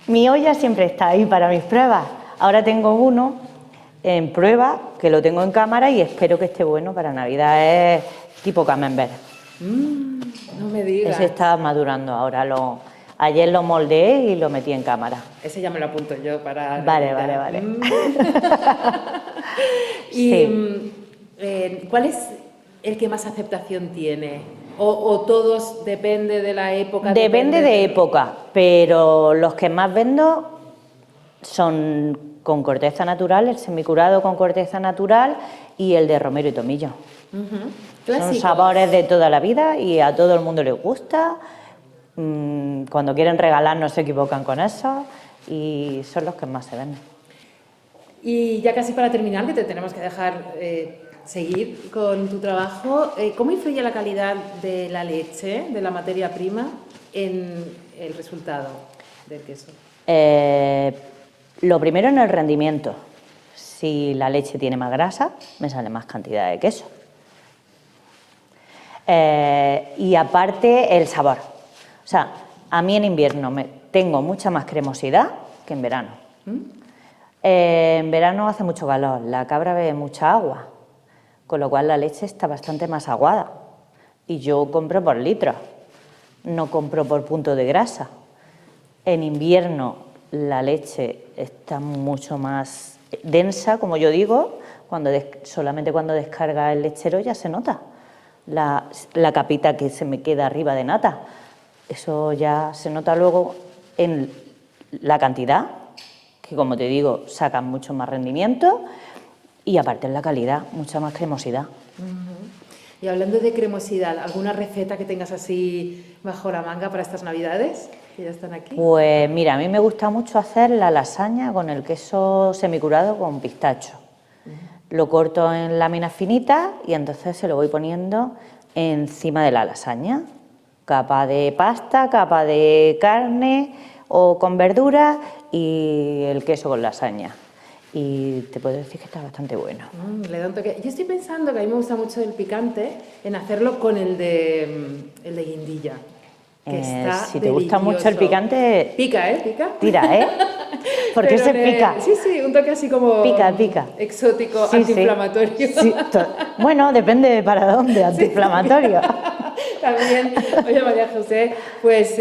Mi olla siempre está ahí para mis pruebas. Ahora tengo uno en prueba, que lo tengo en cámara y espero que esté bueno para Navidad. Es tipo camembert. No me digas. Ese está madurando ahora. Ayer lo moldeé y lo metí en cámara. Ese ya me lo apunto yo para... Vale. Y Sí. ¿cuál es el que más aceptación tiene? ¿O todos depende de la época? Depende de época, pero los que más vendo son con corteza natural, el semicurado con corteza natural y el de romero y tomillo. Son Clásicos. sabores de toda la vida y a todo el mundo les gusta. Cuando quieren regalar no se equivocan con eso y son los que más se venden. Y ya casi para terminar, que te tenemos que dejar seguir con tu trabajo, ¿cómo influye la calidad de la leche, de la materia prima, en el resultado del queso? Lo primero en el rendimiento. Si la leche tiene más grasa, me sale más cantidad de queso. Y aparte el sabor. O sea, a mí en invierno tengo mucha más cremosidad que en verano. En verano hace mucho calor, la cabra bebe mucha agua, con lo cual la leche está bastante más aguada. Y yo compro por litros, no compro por punto de grasa. En invierno la leche está mucho más densa, como yo digo, solamente cuando descarga el lechero ya se nota la capita que se me queda arriba de nata. Eso ya se nota luego en la cantidad, que como te digo, sacan mucho más rendimiento y aparte en la calidad, mucha más cremosidad. Y hablando de cremosidad, ¿alguna receta que tengas así bajo la manga para estas Navidades, que ya están aquí? Pues mira, a mí me gusta mucho hacer la lasaña con el queso semicurado con pistacho. Lo corto en láminas finitas y entonces se lo voy poniendo encima de la lasaña. Capa de pasta, capa de carne o con verduras y el queso con lasaña. Y te puedo decir que está bastante bueno. Le da un toque. Yo estoy pensando que a mí me gusta mucho el picante, en hacerlo con el de guindilla. Que está Si te gusta mucho el delicioso. picante... Pica, ¿eh? Pica. Tira, Porque Pero se pica. Sí, un toque así como... Pica. Exótico, Sí, antiinflamatorio. Sí, bueno, depende de para dónde, antiinflamatorio. También. Oye, María José, pues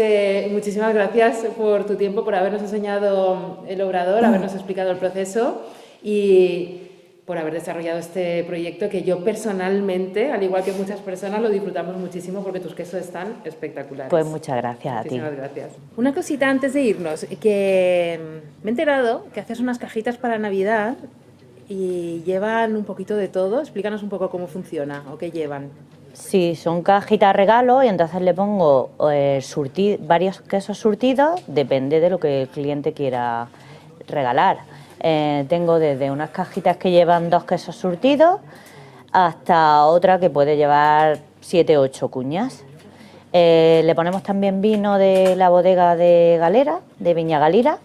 muchísimas gracias por tu tiempo, por habernos enseñado el obrador, habernos explicado el proceso y por haber desarrollado este proyecto que yo personalmente, al igual que muchas personas, lo disfrutamos muchísimo porque tus quesos están espectaculares. Pues muchas gracias a ti. Muchísimas gracias. Una cosita antes de irnos, que me he enterado que haces unas cajitas para Navidad y llevan un poquito de todo. Explícanos un poco cómo funciona o qué llevan. Sí, son cajitas regalo y entonces le pongo varios quesos surtidos, depende de lo que el cliente quiera regalar. Tengo desde unas cajitas que llevan 2 quesos surtidos hasta otra que puede llevar 7 o 8 cuñas. Le ponemos también vino de la bodega de Galera, de Viña Galera,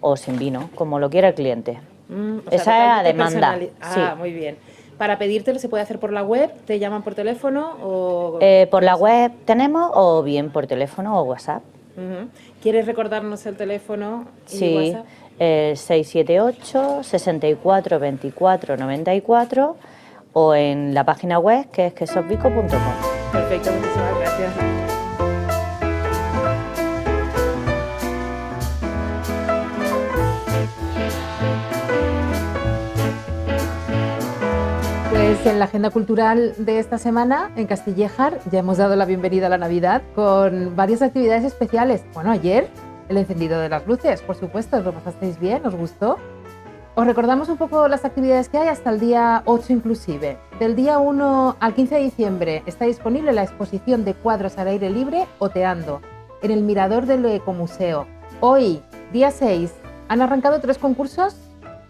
o sin vino, como lo quiera el cliente. O sea, esa es a demanda. Sí. Muy bien. Para pedírtelo se puede hacer por la web, te llaman por teléfono o... Por la web tenemos, o bien por teléfono o WhatsApp. ¿Quieres recordarnos el teléfono y sí, WhatsApp? 678 64 24 94 o en la página web que es quesosbico.com. Perfecto, muchísimas gracias. Pues en la agenda cultural de esta semana, en Castillejar, ya hemos dado la bienvenida a la Navidad con varias actividades especiales. Bueno, ayer el encendido de las luces, por supuesto, ¿os lo pasasteis bien? ¿Os gustó? Os recordamos un poco las actividades que hay hasta el día 8 inclusive. Del día 1 al 15 de diciembre está disponible la exposición de cuadros al aire libre Oteando, en el Mirador del Ecomuseo. Hoy, día 6, han arrancado 3 concursos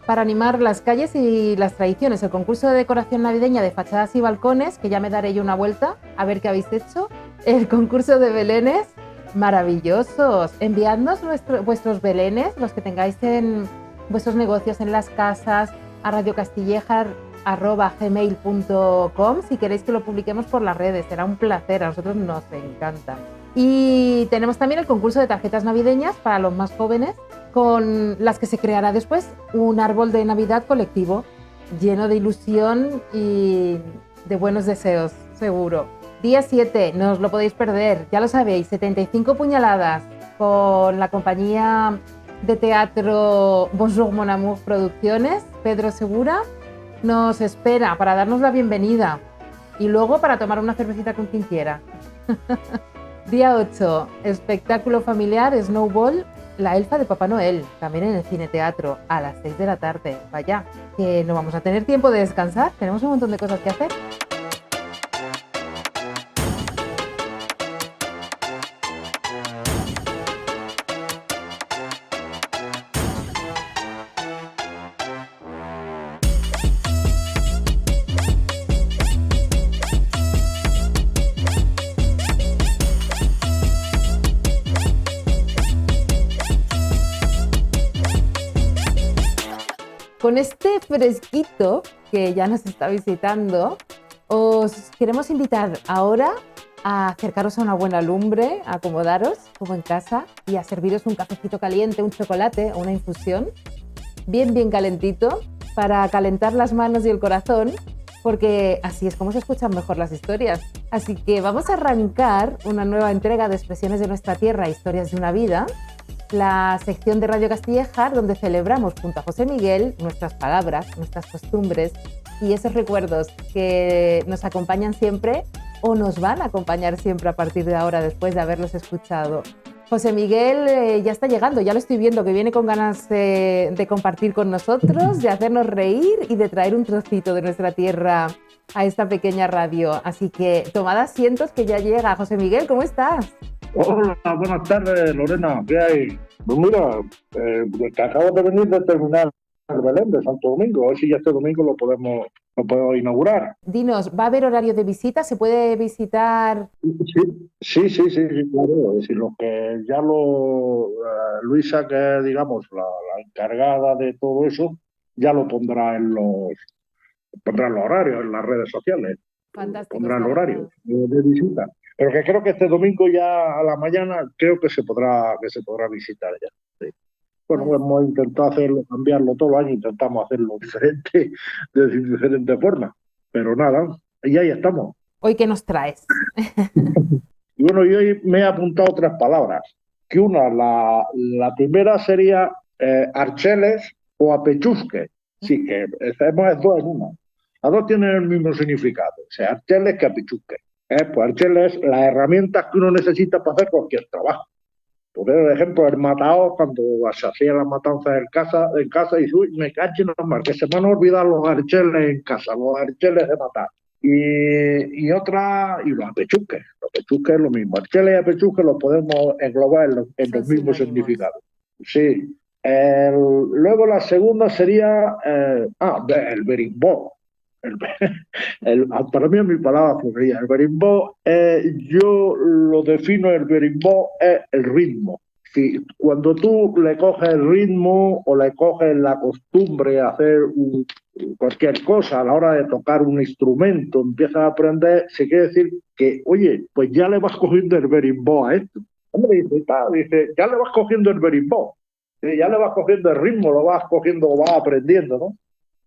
para animar las calles y las tradiciones. El concurso de decoración navideña de fachadas y balcones, que ya me daré yo una vuelta a ver qué habéis hecho. El concurso de belenes, maravillosos. Enviadnos vuestros belenes, los que tengáis en vuestros negocios, en las casas, a radiocastillejar@gmail.com si queréis que lo publiquemos por las redes. Será un placer, a nosotros nos encanta. Y tenemos también el concurso de tarjetas navideñas para los más jóvenes, con las que se creará después un árbol de Navidad colectivo, lleno de ilusión y de buenos deseos, seguro. Día 7, no os lo podéis perder, ya lo sabéis, 75 puñaladas con la compañía de teatro Bonjour Mon Amour Producciones, Pedro Segura, nos espera para darnos la bienvenida y luego para tomar una cervecita con quien quiera. Día 8, espectáculo familiar Snowball, La elfa de Papá Noel, también en el Cine Teatro, a las 6 de la tarde. Vaya, que no vamos a tener tiempo de descansar, tenemos un montón de cosas que hacer. Con este fresquito que ya nos está visitando, os queremos invitar ahora a acercaros a una buena lumbre, a acomodaros como en casa y a serviros un cafecito caliente, un chocolate o una infusión bien calentito para calentar las manos y el corazón, porque así es como se escuchan mejor las historias. Así que vamos a arrancar una nueva entrega de Expresiones de nuestra tierra, Historias de una vida, la sección de Radio Castillejar donde celebramos junto a José Miguel nuestras palabras, nuestras costumbres y esos recuerdos que nos acompañan siempre o nos van a acompañar siempre a partir de ahora después de haberlos escuchado. José Miguel ya está llegando, ya lo estoy viendo, que viene con ganas de compartir con nosotros, de hacernos reír y de traer un trocito de nuestra tierra a esta pequeña radio. Así que tomad asientos que ya llega. José Miguel, ¿cómo estás? Hola, buenas tardes, Lorena, ¿qué hay? Pues mira, que acabo de venir de terminar el Belén de Santo Domingo, a ver si ya este domingo lo podemos inaugurar. Dinos, ¿va a haber horario de visita? ¿Se puede visitar? Sí, claro. Es decir, lo que ya Luisa, que es, digamos, la encargada de todo eso, ya lo pondrá pondrá los horarios en las redes sociales. Fantástico. Pondrá el horario de visita. Pero que creo que este domingo ya a la mañana creo que se podrá visitar ya. Sí. Bueno, hemos intentado cambiarlo todos los años, intentamos hacerlo de diferente forma. Pero nada, y ahí estamos. ¿Hoy qué nos traes? Y bueno, yo hoy me he apuntado 3 palabras. Que la primera sería archeles o apechusque. Sí, que hacemos 2 en 1. Las 2 tienen el mismo significado. O sea, archeles que apechusque. Pues archeles, las herramientas que uno necesita para hacer cualquier trabajo. Por ejemplo, el matador, cuando se hacía las matanzas en casa, y uy, me cacho nomás, que se me han olvidado los archeles en casa, los archeles de matar. Y los apechusques. Los apechusques es lo mismo. Archeles y apechusques los podemos englobar en los mismos significados. Sí. Luego la segunda sería el berimbau. El- para mí es mi palabra favorita. El berimbau, yo lo defino, el berimbau es el ritmo. Si, cuando tú le coges el ritmo o le coges la costumbre a hacer cualquier cosa a la hora de tocar un instrumento, empiezas a aprender, se quiere decir que, oye, pues ya le vas cogiendo el berimbau a esto. Hombre, dice, ya le vas cogiendo el berimbau, ya le vas cogiendo el ritmo, lo vas cogiendo, lo vas aprendiendo, ¿no?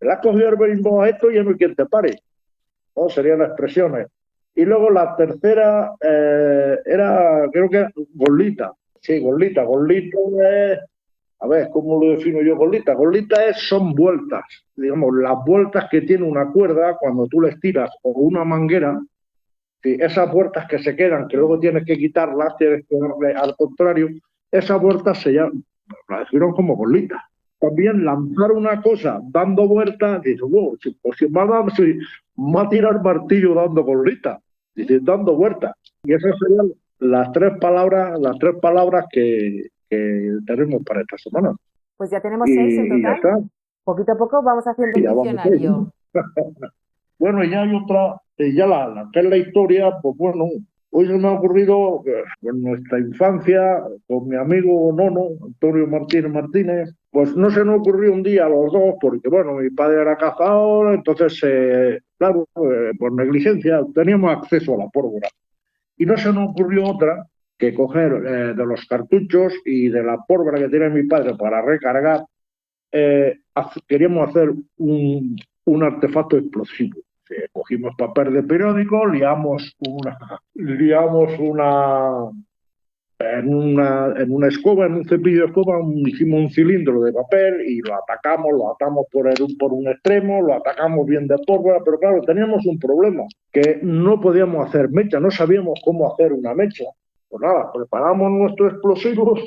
Le has cogido el berimbau a esto y ya no hay quien te pare, ¿no? Serían las expresiones. Y luego la tercera era, creo que golita. Sí, golita. Golita es, a ver, ¿cómo lo defino yo? Golita. Golita son vueltas, digamos, las vueltas que tiene una cuerda cuando tú le estiras o una manguera. Sí, esas vueltas que se quedan, que luego tienes que quitarlas, tienes que darle al contrario, esas vueltas se llaman, las definieron como bolitas. También lanzar una cosa dando vueltas, dices, wow, pues si me va a tirar el martillo dando bolitas, dices, dando vueltas. Y esas serían las tres palabras que tenemos para esta semana. Pues ya tenemos 6 en Y ya total. está. Poquito a poco vamos haciendo Y un ya vamos a ir. diccionario. Bueno, ya hay otra, ya la que es la historia, pues bueno, hoy se me ha ocurrido en nuestra infancia, con mi amigo Nono, Antonio Martínez, pues no se nos ocurrió un día a los dos, porque bueno, mi padre era cazador, entonces, claro, por negligencia teníamos acceso a la pólvora. Y no se nos ocurrió otra que coger de los cartuchos y de la pólvora que tiene mi padre para recargar, queríamos hacer un artefacto explosivo. Cogimos papel de periódico, liamos en una escoba, en un cepillo de escoba, hicimos un cilindro de papel y lo atamos por un extremo, lo atacamos bien de pólvora, pero claro, teníamos un problema, que no podíamos hacer mecha, no sabíamos cómo hacer una mecha. Pues nada, preparamos nuestros explosivos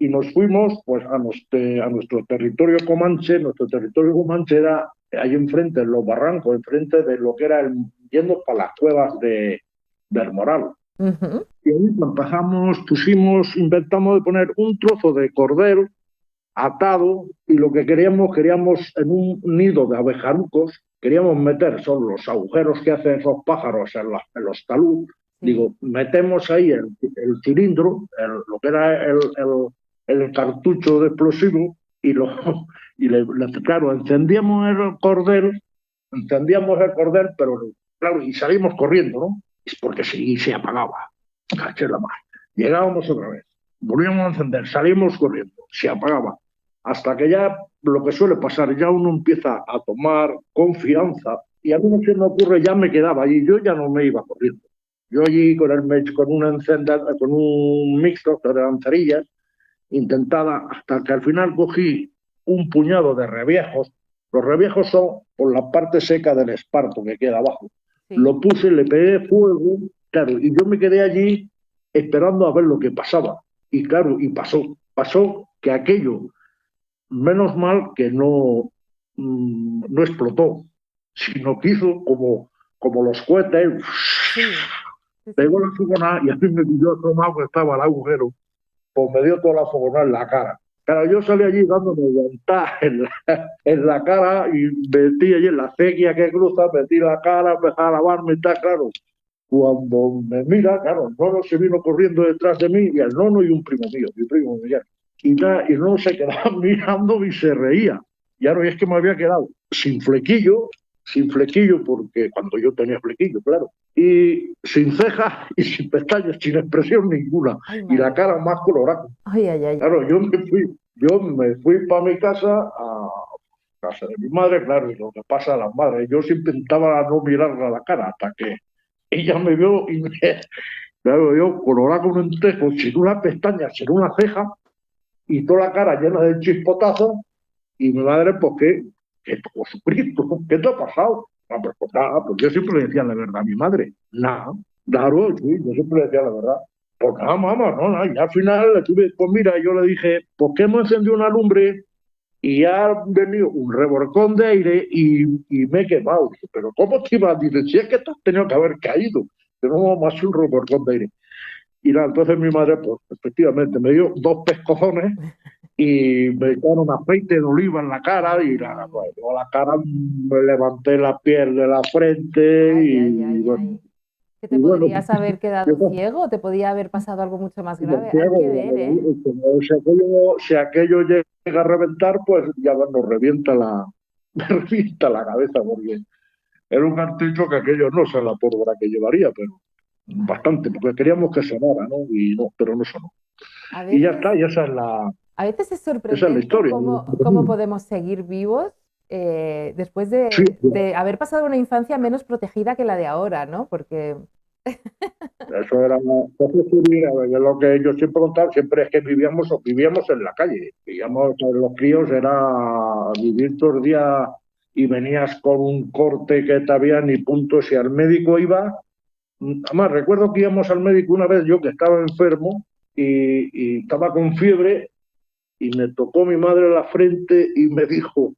y nos fuimos pues a nuestro territorio comanche. Nuestro territorio comanche era ahí enfrente, en los barrancos, enfrente de lo que era yendo para las cuevas del Moral. Ujú. Y ahí inventamos de poner un trozo de cordero atado, y lo que queríamos en un nido de abejarucos, queríamos meter, son los agujeros que hacen esos pájaros en los taludes. Sí. Digo, metemos ahí el cilindro, lo que era el cartucho de explosivo, claro, encendíamos el cordel, pero claro, y salimos corriendo, ¿no? Es porque se apagaba. Caché la mar. Llegábamos otra vez, volvíamos a encender, salimos corriendo, se apagaba. Hasta que ya, lo que suele pasar, ya uno empieza a tomar confianza, y a mí no se me ocurre, ya me quedaba allí, yo ya no me iba corriendo. Yo allí con un mixto de lanzarillas, intentada, hasta que al final cogí un puñado de reviejos. Los reviejos son por la parte seca del esparto que queda abajo. Sí. Lo puse, le pegué fuego, claro, y yo me quedé allí esperando a ver lo que pasaba. Y claro, y pasó que aquello, menos mal que no explotó, sino que hizo como los cohetes, Sí. pegó la fogonada, y a mí me pilló asomado que estaba el agujero, pues me dio toda la fogonada en la cara. Claro, yo salí allí dándome vueltas en la cara, y metí allí en la acequia que cruza, metí la cara, empecé a lavarme y tal, claro. Cuando me mira, claro, el nono se vino corriendo detrás de mí, y el nono y un primo mío, mi primo Miguel. Y el nono se quedaba mirando y se reía. Ya no, y es que me había quedado sin flequillo, porque cuando yo tenía flequillo, claro, y sin cejas y sin pestañas, sin expresión ninguna. Ay, y la madre. cara más colorada. Ay, ay, ay. Claro, yo me fui para mi casa, a casa de mi madre, claro, y lo que pasa a las madres. Yo siempre intentaba no mirarle a la cara, hasta que ella me vio y claro, yo colorado con un tejo, sin una pestaña, sin una ceja, y toda la cara llena de chispotazos. Y mi madre, pues, ¿qué Jesucristo? ¿Qué te ha pasado? No, pues nada, pues yo siempre le decía la verdad a mi madre. Nada, claro, sí, yo siempre le decía la verdad. Pues nada, mamá, no, nada. Y al final le tuve, pues mira, yo le dije, pues que hemos encendido una lumbre y ha venido un revolcón de aire y me he quemado. Dice, pero ¿cómo te ibas? Dice, si es que te has tenido que haber caído. Pero más un revolcón de aire. Y nada, entonces mi madre, pues efectivamente, me dio 2 pescozones, y me echaron aceite de oliva en la cara y pues, yo la cara me levanté la piel de la frente Ay. ¿Que te y bueno, podrías haber quedado yo ciego? ¿Te podía haber pasado algo mucho más me grave? Hay ciego, que ver, ¿eh? si aquello llega a reventar, pues ya nos revienta me revienta la cabeza, porque era un cartucho que aquello no sé la pólvora que llevaría, pero bastante, porque queríamos que sonara, ¿no? Y no, pero no sonó. A Y ya veces, está, y esa es la sorprendente historia. cómo podemos seguir vivos después Sí, de haber pasado una infancia menos protegida que la de ahora, ¿no? Porque eso era lo que yo siempre contaba, siempre es que vivíamos en la calle. Vivíamos, los críos era vivir todos los días y venías con un corte que te había ni punto. Si al médico iba, además recuerdo que íbamos al médico una vez yo que estaba enfermo y estaba con fiebre y me tocó mi madre la frente y me dijo,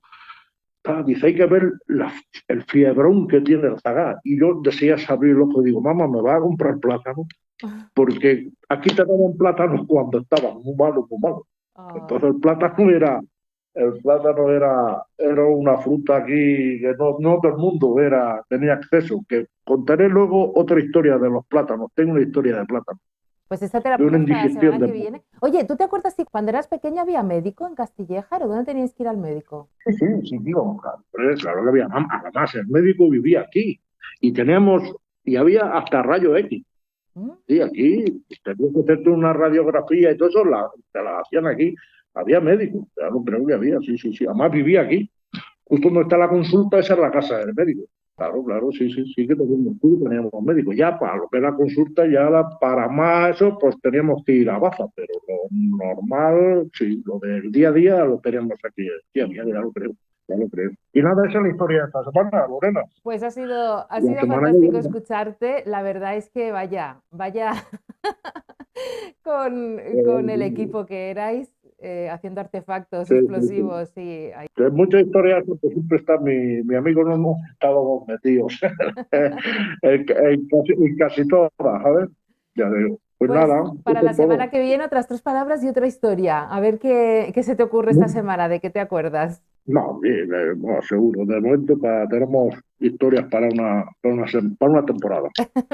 dice, hay que ver el fiebrón que tiene el Zagá. Y yo deseas abrir el ojo y digo, mamá, ¿me va a comprar plátano? Porque aquí te daban plátanos cuando estaban muy malos, muy malos. Entonces el plátano era una fruta aquí que no todo el mundo tenía acceso. Que contaré luego otra historia de los plátanos. Tengo una historia de plátanos, pues esa te la de una ponemos para la indigestión semana de que plátano. viene. Oye, ¿tú te acuerdas si cuando eras pequeña había médico en Castillejar o dónde tenías que ir al médico? Sí, tío, claro que había. Además, el médico vivía aquí y había hasta rayo X. ¿Mm? Sí, aquí tenías que hacerte una radiografía y todo eso, te la hacían aquí. Había médico, claro, creo que había, sí. Además vivía aquí. Justo donde está la consulta, esa es la casa del médico. Claro, sí que teníamos médico. Ya para lo que es la consulta, para más eso, pues teníamos que ir a Baza, pero lo normal, sí, lo del día a día lo teníamos aquí, ya lo creo, ya lo creo. Y nada, esa es la historia de esta semana, Lorena. Pues ha sido La semana que fantástico viene, escucharte. La verdad es que vaya con el equipo que erais haciendo artefactos sí. explosivos. Sí, Hay muchas historias, porque siempre está mi amigo, no hemos estado metidos en casi todas, ¿sabes? Ya digo. Pues pues nada, para eso la es todo. semana que viene otras 3 palabras y otra historia. A ver qué se te ocurre esta semana, de qué te acuerdas. No, bien, no, seguro. De momento tenemos historias para una temporada.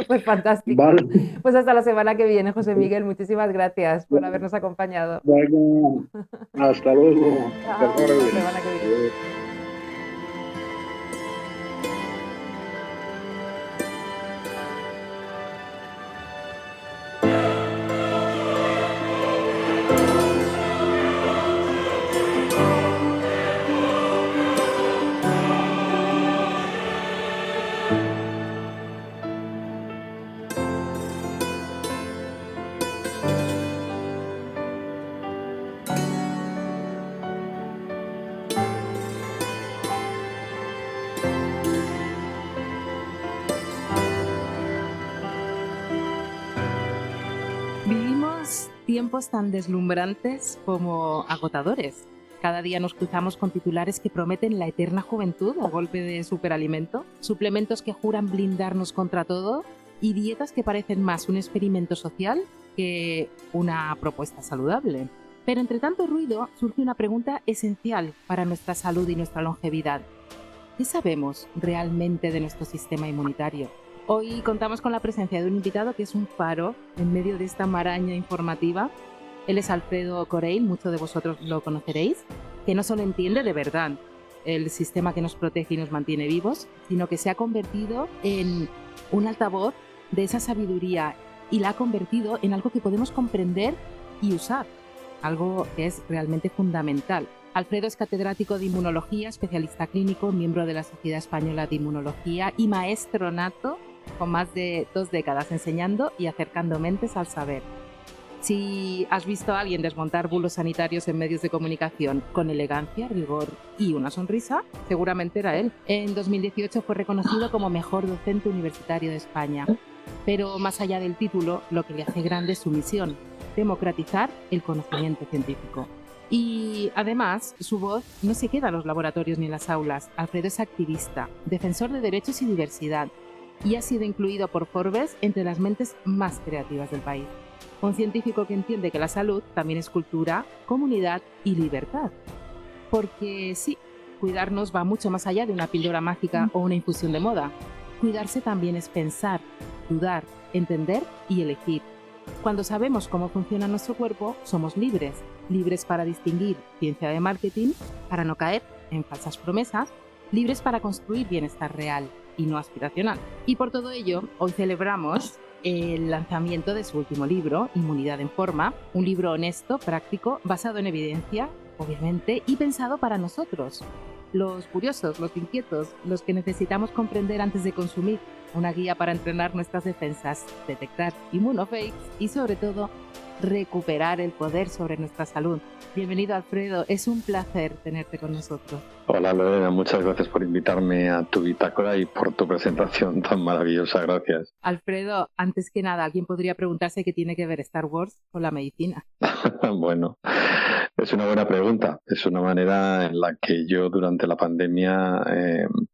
Pues fantástico. Vale. Pues hasta la semana que viene, José Miguel. Muchísimas gracias por habernos acompañado. Bueno, hasta luego. Hasta la Chao, semana que hasta la viene. semana que viene. Adiós. Vivimos tiempos tan deslumbrantes como agotadores. Cada día nos cruzamos con titulares que prometen la eterna juventud a golpe de superalimento, suplementos que juran blindarnos contra todo y dietas que parecen más un experimento social que una propuesta saludable. Pero entre tanto ruido surge una pregunta esencial para nuestra salud y nuestra longevidad. ¿Qué sabemos realmente de nuestro sistema inmunitario? Hoy contamos con la presencia de un invitado que es un faro en medio de esta maraña informativa. Él es Alfredo Coreil, muchos de vosotros lo conoceréis, que no solo entiende de verdad el sistema que nos protege y nos mantiene vivos, sino que se ha convertido en un altavoz de esa sabiduría y la ha convertido en algo que podemos comprender y usar, algo que es realmente fundamental. Alfredo es catedrático de inmunología, especialista clínico, miembro de la Sociedad Española de Inmunología y maestro nato con más de 2 décadas enseñando y acercando mentes al saber. Si has visto a alguien desmontar bulos sanitarios en medios de comunicación con elegancia, rigor y una sonrisa, seguramente era él. En 2018 fue reconocido como mejor docente universitario de España. Pero más allá del título, lo que le hace grande es su misión: democratizar el conocimiento científico. Y además, su voz no se queda en los laboratorios ni en las aulas. Alfredo es activista, defensor de derechos y diversidad, y ha sido incluido por Forbes entre las mentes más creativas del país. Un científico que entiende que la salud también es cultura, comunidad y libertad. Porque sí, cuidarnos va mucho más allá de una píldora mágica o una infusión de moda. Cuidarse también es pensar, dudar, entender y elegir. Cuando sabemos cómo funciona nuestro cuerpo, somos libres. Libres para distinguir ciencia de marketing, para no caer en falsas promesas, libres para construir bienestar real y no aspiracional. Y por todo ello, hoy celebramos el lanzamiento de su último libro, Inmunidad en Forma, un libro honesto, práctico, basado en evidencia, obviamente, y pensado para nosotros, los curiosos, los inquietos, los que necesitamos comprender antes de consumir, una guía para entrenar nuestras defensas, detectar inmunofakes y, sobre todo, recuperar el poder sobre nuestra salud. Bienvenido, Alfredo, es un placer tenerte con nosotros. Hola, Lorena, muchas gracias por invitarme a tu bitácora y por tu presentación tan maravillosa, gracias. Alfredo, antes que nada, alguien podría preguntarse qué tiene que ver Star Wars con la medicina. Bueno, es una buena pregunta. Es una manera en la que yo durante la pandemia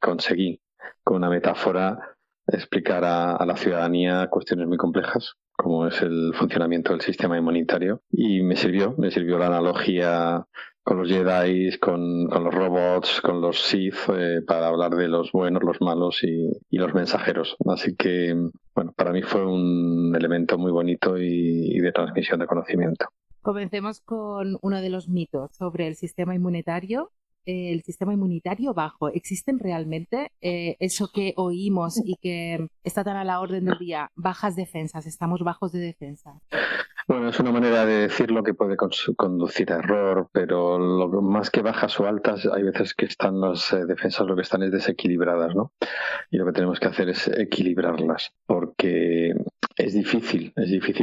conseguí, con una metáfora, explicar a la ciudadanía cuestiones muy complejas, como es el funcionamiento del sistema inmunitario. Y me sirvió la analogía con los Jedi, con los robots, con los Sith, para hablar de los buenos, los malos y los mensajeros. Así que, bueno, para mí fue un elemento muy bonito y de transmisión de conocimiento. Comencemos con uno de los mitos sobre el sistema inmunitario. El sistema inmunitario bajo. ¿Existen realmente eso que oímos y que está tan a la orden del día? Bajas defensas, estamos bajos de defensa. Bueno, es una manera de decirlo que puede conducir a error, pero más que bajas o altas, hay veces que están las defensas, lo que están es desequilibradas, ¿no? Y lo que tenemos que hacer es equilibrarlas, porque es difícil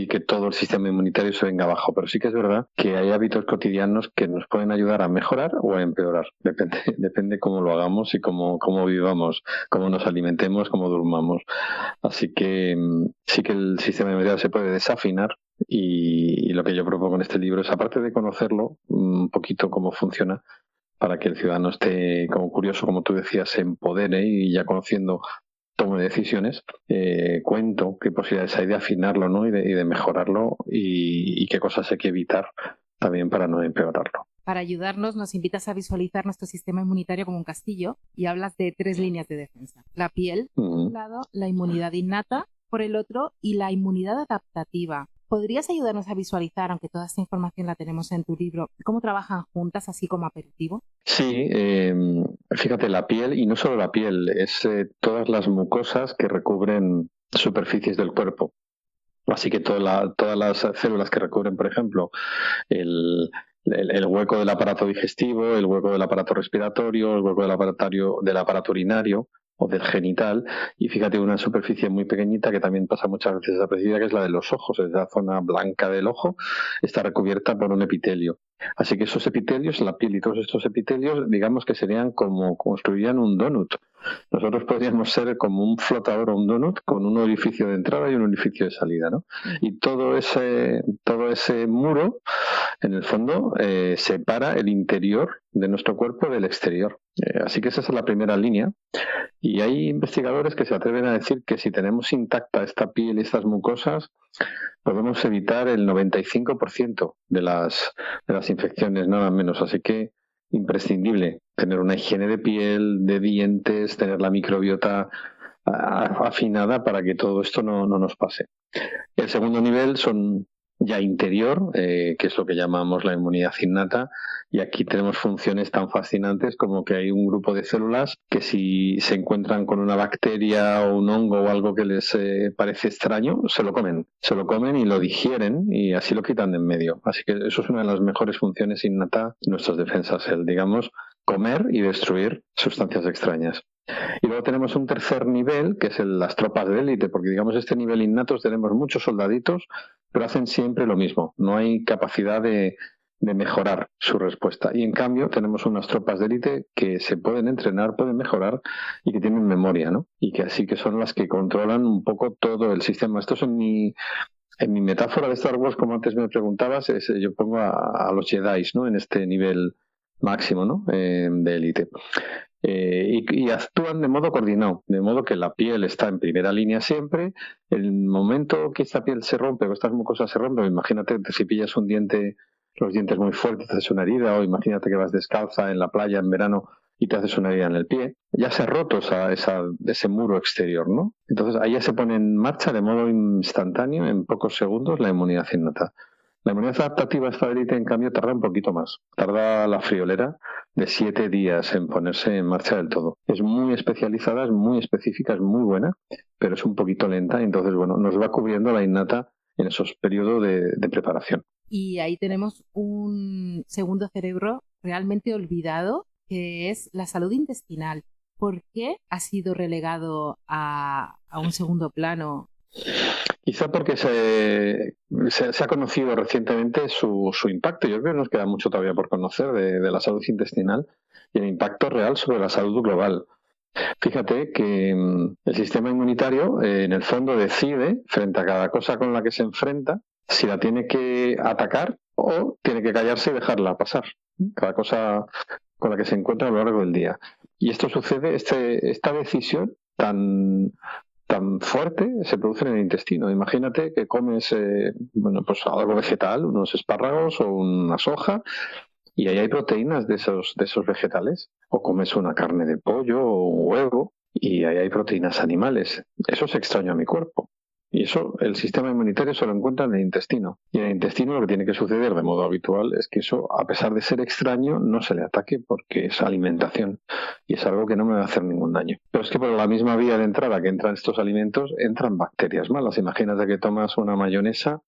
que todo el sistema inmunitario se venga abajo, pero sí que es verdad que hay hábitos cotidianos que nos pueden ayudar a mejorar o a empeorar. Depende cómo lo hagamos y cómo vivamos, cómo nos alimentemos, cómo durmamos. Así que sí que el sistema inmunitario se puede desafinar. Y lo que yo propongo en este libro es, aparte de conocerlo un poquito cómo funciona, para que el ciudadano esté como curioso, como tú decías, se empodere y ya conociendo tome decisiones, cuento qué posibilidades hay de afinarlo, ¿no? y de mejorarlo y qué cosas hay que evitar también para no empeorarlo. Para ayudarnos, nos invitas a visualizar nuestro sistema inmunitario como un castillo y hablas de 3 líneas de defensa. La piel, por un lado, la inmunidad innata, por el otro, y la inmunidad adaptativa. ¿Podrías ayudarnos a visualizar, aunque toda esta información la tenemos en tu libro, cómo trabajan juntas, así como aperitivo? Sí, fíjate, la piel, y no solo la piel, es todas las mucosas que recubren superficies del cuerpo. Así que todas las células que recubren, por ejemplo, el hueco del aparato digestivo, el hueco del aparato respiratorio, el hueco del aparato urinario o del genital, y fíjate, una superficie muy pequeñita que también pasa muchas veces desapercibida, que es la de los ojos. Es la zona blanca del ojo, está recubierta por un epitelio. Así que esos epitelios, la piel y todos estos epitelios, digamos que serían como construirían un donut. Nosotros podríamos ser como un flotador o un donut con un orificio de entrada y un orificio de salida, ¿no? Y todo ese muro, en el fondo, separa el interior de nuestro cuerpo del exterior. Así que esa es la primera línea. Y hay investigadores que se atreven a decir que si tenemos intacta esta piel y estas mucosas, podemos evitar el 95% de las infecciones, nada menos. Así que imprescindible tener una higiene de piel, de dientes, tener la microbiota afinada para que todo esto no nos pase. El segundo nivel son ya interior, que es lo que llamamos la inmunidad innata, y aquí tenemos funciones tan fascinantes como que hay un grupo de células que si se encuentran con una bacteria o un hongo o algo que les parece extraño, se lo comen y lo digieren y así lo quitan de en medio. Así que eso es una de las mejores funciones innatas de nuestras defensas, el, digamos, comer y destruir sustancias extrañas. Y luego tenemos un tercer nivel, que es las tropas de élite, porque digamos este nivel innato tenemos muchos soldaditos, pero hacen siempre lo mismo. No hay capacidad de mejorar su respuesta. Y en cambio tenemos unas tropas de élite que se pueden entrenar, pueden mejorar y que tienen memoria, ¿no? Y que así que son las que controlan un poco todo el sistema. Esto es en mi metáfora de Star Wars, como antes me preguntabas, yo pongo a los Jedi, ¿no? En este nivel máximo, ¿no? De élite. y actúan de modo coordinado, de modo que la piel está en primera línea siempre. El momento que esta piel se rompe o estas mucosas se rompen, imagínate que si pillas un diente, los dientes muy fuertes, te haces una herida, o imagínate que vas descalza en la playa en verano y te haces una herida en el pie, ya se ha roto ese muro exterior, ¿no? Entonces ahí ya se pone en marcha de modo instantáneo, en pocos segundos, la inmunidad innata. La inmunidad adaptativa esta élite, en cambio, tarda un poquito más. Tarda la friolera de 7 días en ponerse en marcha del todo. Es muy especializada, es muy específica, es muy buena, pero es un poquito lenta. Entonces, bueno, nos va cubriendo la innata en esos periodos de preparación. Y ahí tenemos un segundo cerebro realmente olvidado, que es la salud intestinal. ¿Por qué ha sido relegado a un segundo plano? Quizá porque se ha conocido recientemente su impacto. Yo creo que nos queda mucho todavía por conocer de la salud intestinal y el impacto real sobre la salud global. Fíjate que el sistema inmunitario en el fondo decide, frente a cada cosa con la que se enfrenta, si la tiene que atacar o tiene que callarse y dejarla pasar. Cada cosa con la que se encuentra a lo largo del día. Y esto sucede, esta decisión tan fuerte se produce en el intestino. Imagínate que comes pues algo vegetal, unos espárragos o una soja, y ahí hay proteínas de esos vegetales. O comes una carne de pollo o un huevo, y ahí hay proteínas animales. Eso es extraño a mi cuerpo. Y eso, el sistema inmunitario se lo encuentra en el intestino. Y en el intestino lo que tiene que suceder de modo habitual es que eso, a pesar de ser extraño, no se le ataque porque es alimentación. Y es algo que no me va a hacer ningún daño. Pero es que por la misma vía de entrada que entran estos alimentos, entran bacterias malas. Imagínate que tomas una mayonesa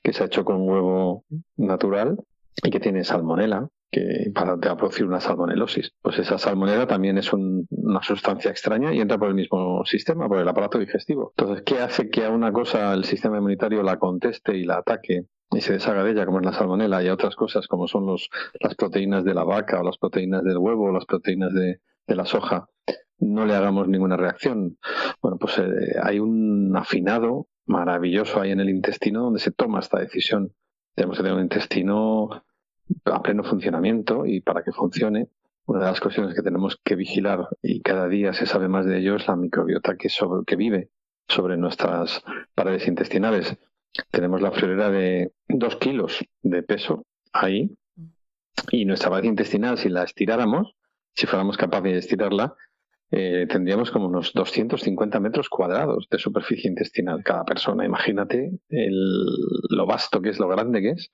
que se ha hecho con huevo natural y que tiene salmonela, que te va a producir una salmonelosis. Pues esa salmonela también es una sustancia extraña y entra por el mismo sistema, por el aparato digestivo. Entonces, ¿qué hace que a una cosa el sistema inmunitario la conteste y la ataque y se deshaga de ella, como es la salmonela, y a otras cosas como son las proteínas de la vaca o las proteínas del huevo o las proteínas de la soja, no le hagamos ninguna reacción? Bueno, pues hay un afinado maravilloso ahí en el intestino donde se toma esta decisión. Tenemos que tener un intestino a pleno funcionamiento, y para que funcione, una de las cuestiones que tenemos que vigilar, y cada día se sabe más de ello, es la microbiota que vive sobre nuestras paredes intestinales. Tenemos la friolera de 2 kilos de peso ahí, y nuestra pared intestinal, si la estiráramos, si fuéramos capaces de estirarla, tendríamos como unos 250 metros cuadrados de superficie intestinal cada persona. Imagínate lo vasto que es, lo grande que es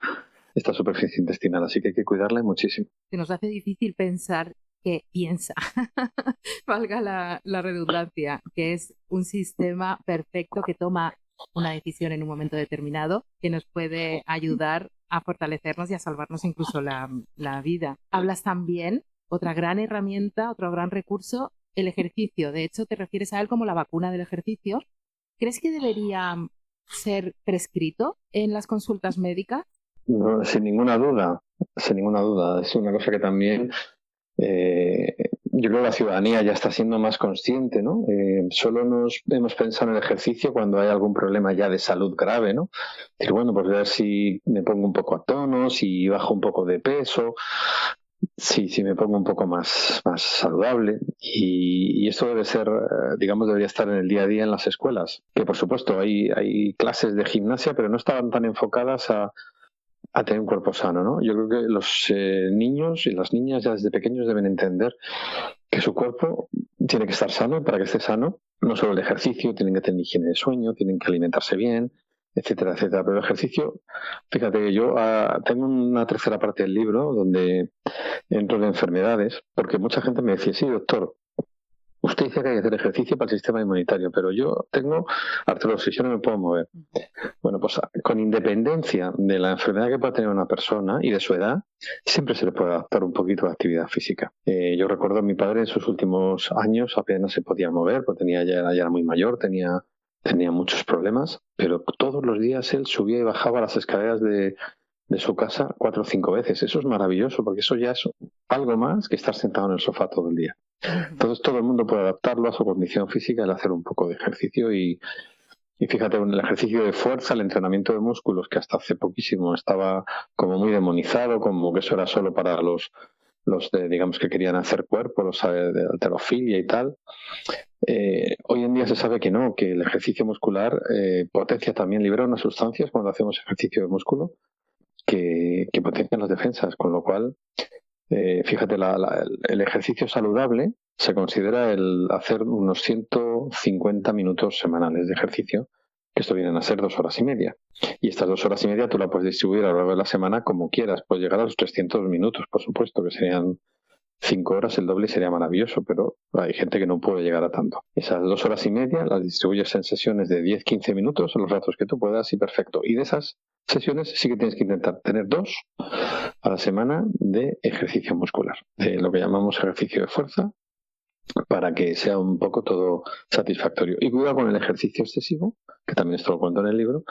esta superficie intestinal, así que hay que cuidarla muchísimo. Se nos hace difícil pensar que piensa, valga la redundancia, que es un sistema perfecto que toma una decisión en un momento determinado que nos puede ayudar a fortalecernos y a salvarnos incluso la vida. Hablas también, otra gran herramienta, otro gran recurso, el ejercicio. De hecho, te refieres a él como la vacuna del ejercicio. ¿Crees que debería ser prescrito en las consultas médicas? No, sin ninguna duda. Es una cosa que también yo creo que la ciudadanía ya está siendo más consciente, ¿no? Solo nos hemos pensado en el ejercicio cuando hay algún problema ya de salud grave, ¿no? Decir, bueno, pues a ver si me pongo un poco a tono, si bajo un poco de peso, si me pongo un poco más saludable. Y esto debe ser, digamos, debería estar en el día a día en las escuelas. Que por supuesto hay clases de gimnasia, pero no estaban tan enfocadas a tener un cuerpo sano, ¿no? Yo creo que los niños y las niñas ya desde pequeños deben entender que su cuerpo tiene que estar sano, y para que esté sano, no solo el ejercicio, tienen que tener higiene de sueño, tienen que alimentarse bien, etcétera, etcétera. Pero el ejercicio, fíjate que yo tengo una tercera parte del libro donde entro en enfermedades, porque mucha gente me decía, sí, doctor, usted dice que hay que hacer ejercicio para el sistema inmunitario, pero yo tengo artrosis, yo no me puedo mover. Bueno, pues con independencia de la enfermedad que pueda tener una persona y de su edad, siempre se le puede adaptar un poquito de actividad física. Yo recuerdo a mi padre en sus últimos años apenas se podía mover, porque ya era muy mayor, tenía muchos problemas, pero todos los días él subía y bajaba las escaleras de su casa 4 o 5 veces. Eso es maravilloso, porque eso ya es algo más que estar sentado en el sofá todo el día. Entonces todo el mundo puede adaptarlo a su condición física, el hacer un poco de ejercicio y fíjate, el ejercicio de fuerza, el entrenamiento de músculos, que hasta hace poquísimo estaba como muy demonizado, como que eso era solo para los digamos, que querían hacer cuerpo, los de halterofilia y tal. Hoy en día se sabe que no, que el ejercicio muscular potencia también, libera unas sustancias cuando hacemos ejercicio de músculo que potencian las defensas, con lo cual, fíjate, el ejercicio saludable se considera el hacer unos 150 minutos semanales de ejercicio, que esto vienen a ser 2 horas y media. Y estas 2 horas y media tú la puedes distribuir a lo largo de la semana como quieras. Puedes llegar a los 300 minutos, por supuesto, que serían 5 horas, el doble sería maravilloso, pero hay gente que no puede llegar a tanto. Esas 2 horas y media las distribuyes en sesiones de 10-15 minutos, los ratos que tú puedas, y perfecto. Y de esas sesiones sí que tienes que intentar tener 2 a la semana de ejercicio muscular, de lo que llamamos ejercicio de fuerza, para que sea un poco todo satisfactorio. Y cuidado con el ejercicio excesivo, que también esto lo cuento en el libro,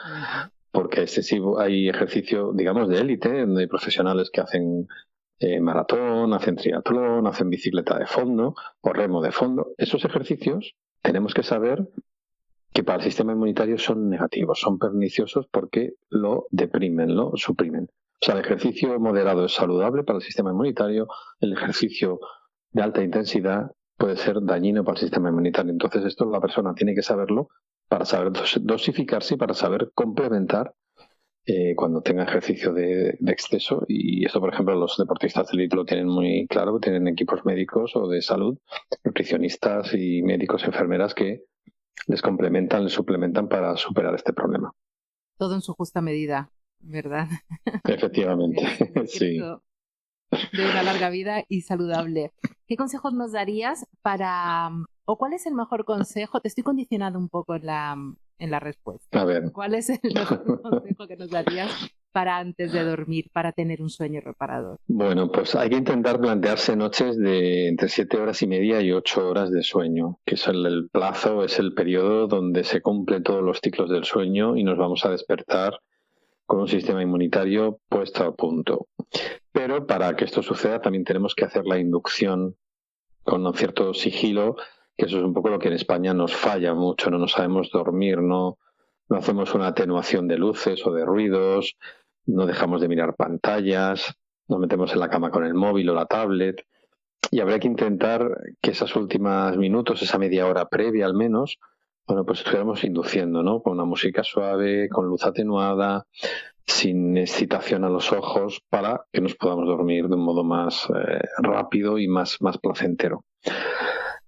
porque excesivo hay ejercicio, digamos, de élite, donde hay profesionales que hacen maratón, hacen triatlón, hacen bicicleta de fondo o remo de fondo. Esos ejercicios tenemos que saber que para el sistema inmunitario son negativos, son perniciosos porque lo deprimen, lo suprimen. O sea, el ejercicio moderado es saludable para el sistema inmunitario, el ejercicio de alta intensidad puede ser dañino para el sistema inmunitario. Entonces esto la persona tiene que saberlo para saber dosificarse y para saber complementar cuando tenga ejercicio de exceso. Y esto, por ejemplo, los deportistas de élite lo tienen muy claro, tienen equipos médicos o de salud, nutricionistas y médicos, enfermeras que les complementan, les suplementan para superar este problema. Todo en su justa medida, ¿verdad? Efectivamente, sí. De una larga vida y saludable. ¿Qué consejos nos darías o cuál es el mejor consejo? Te estoy condicionando un poco en la respuesta. A ver. ¿Cuál es el mejor consejo que nos darías para antes de dormir, para tener un sueño reparador? Bueno, pues hay que intentar plantearse noches de entre 7 horas y media y 8 horas de sueño, que es el plazo, es el periodo donde se cumplen todos los ciclos del sueño y nos vamos a despertar con un sistema inmunitario puesto a punto. Pero para que esto suceda también tenemos que hacer la inducción con un cierto sigilo, que eso es un poco lo que en España nos falla mucho, no nos sabemos dormir, no hacemos una atenuación de luces o de ruidos, no dejamos de mirar pantallas, nos metemos en la cama con el móvil o la tablet, y habría que intentar que esos últimos minutos, esa media hora previa al menos, bueno, pues estuviéramos induciendo, ¿no? Con una música suave, con luz atenuada, sin excitación a los ojos, para que nos podamos dormir de un modo más rápido y más placentero.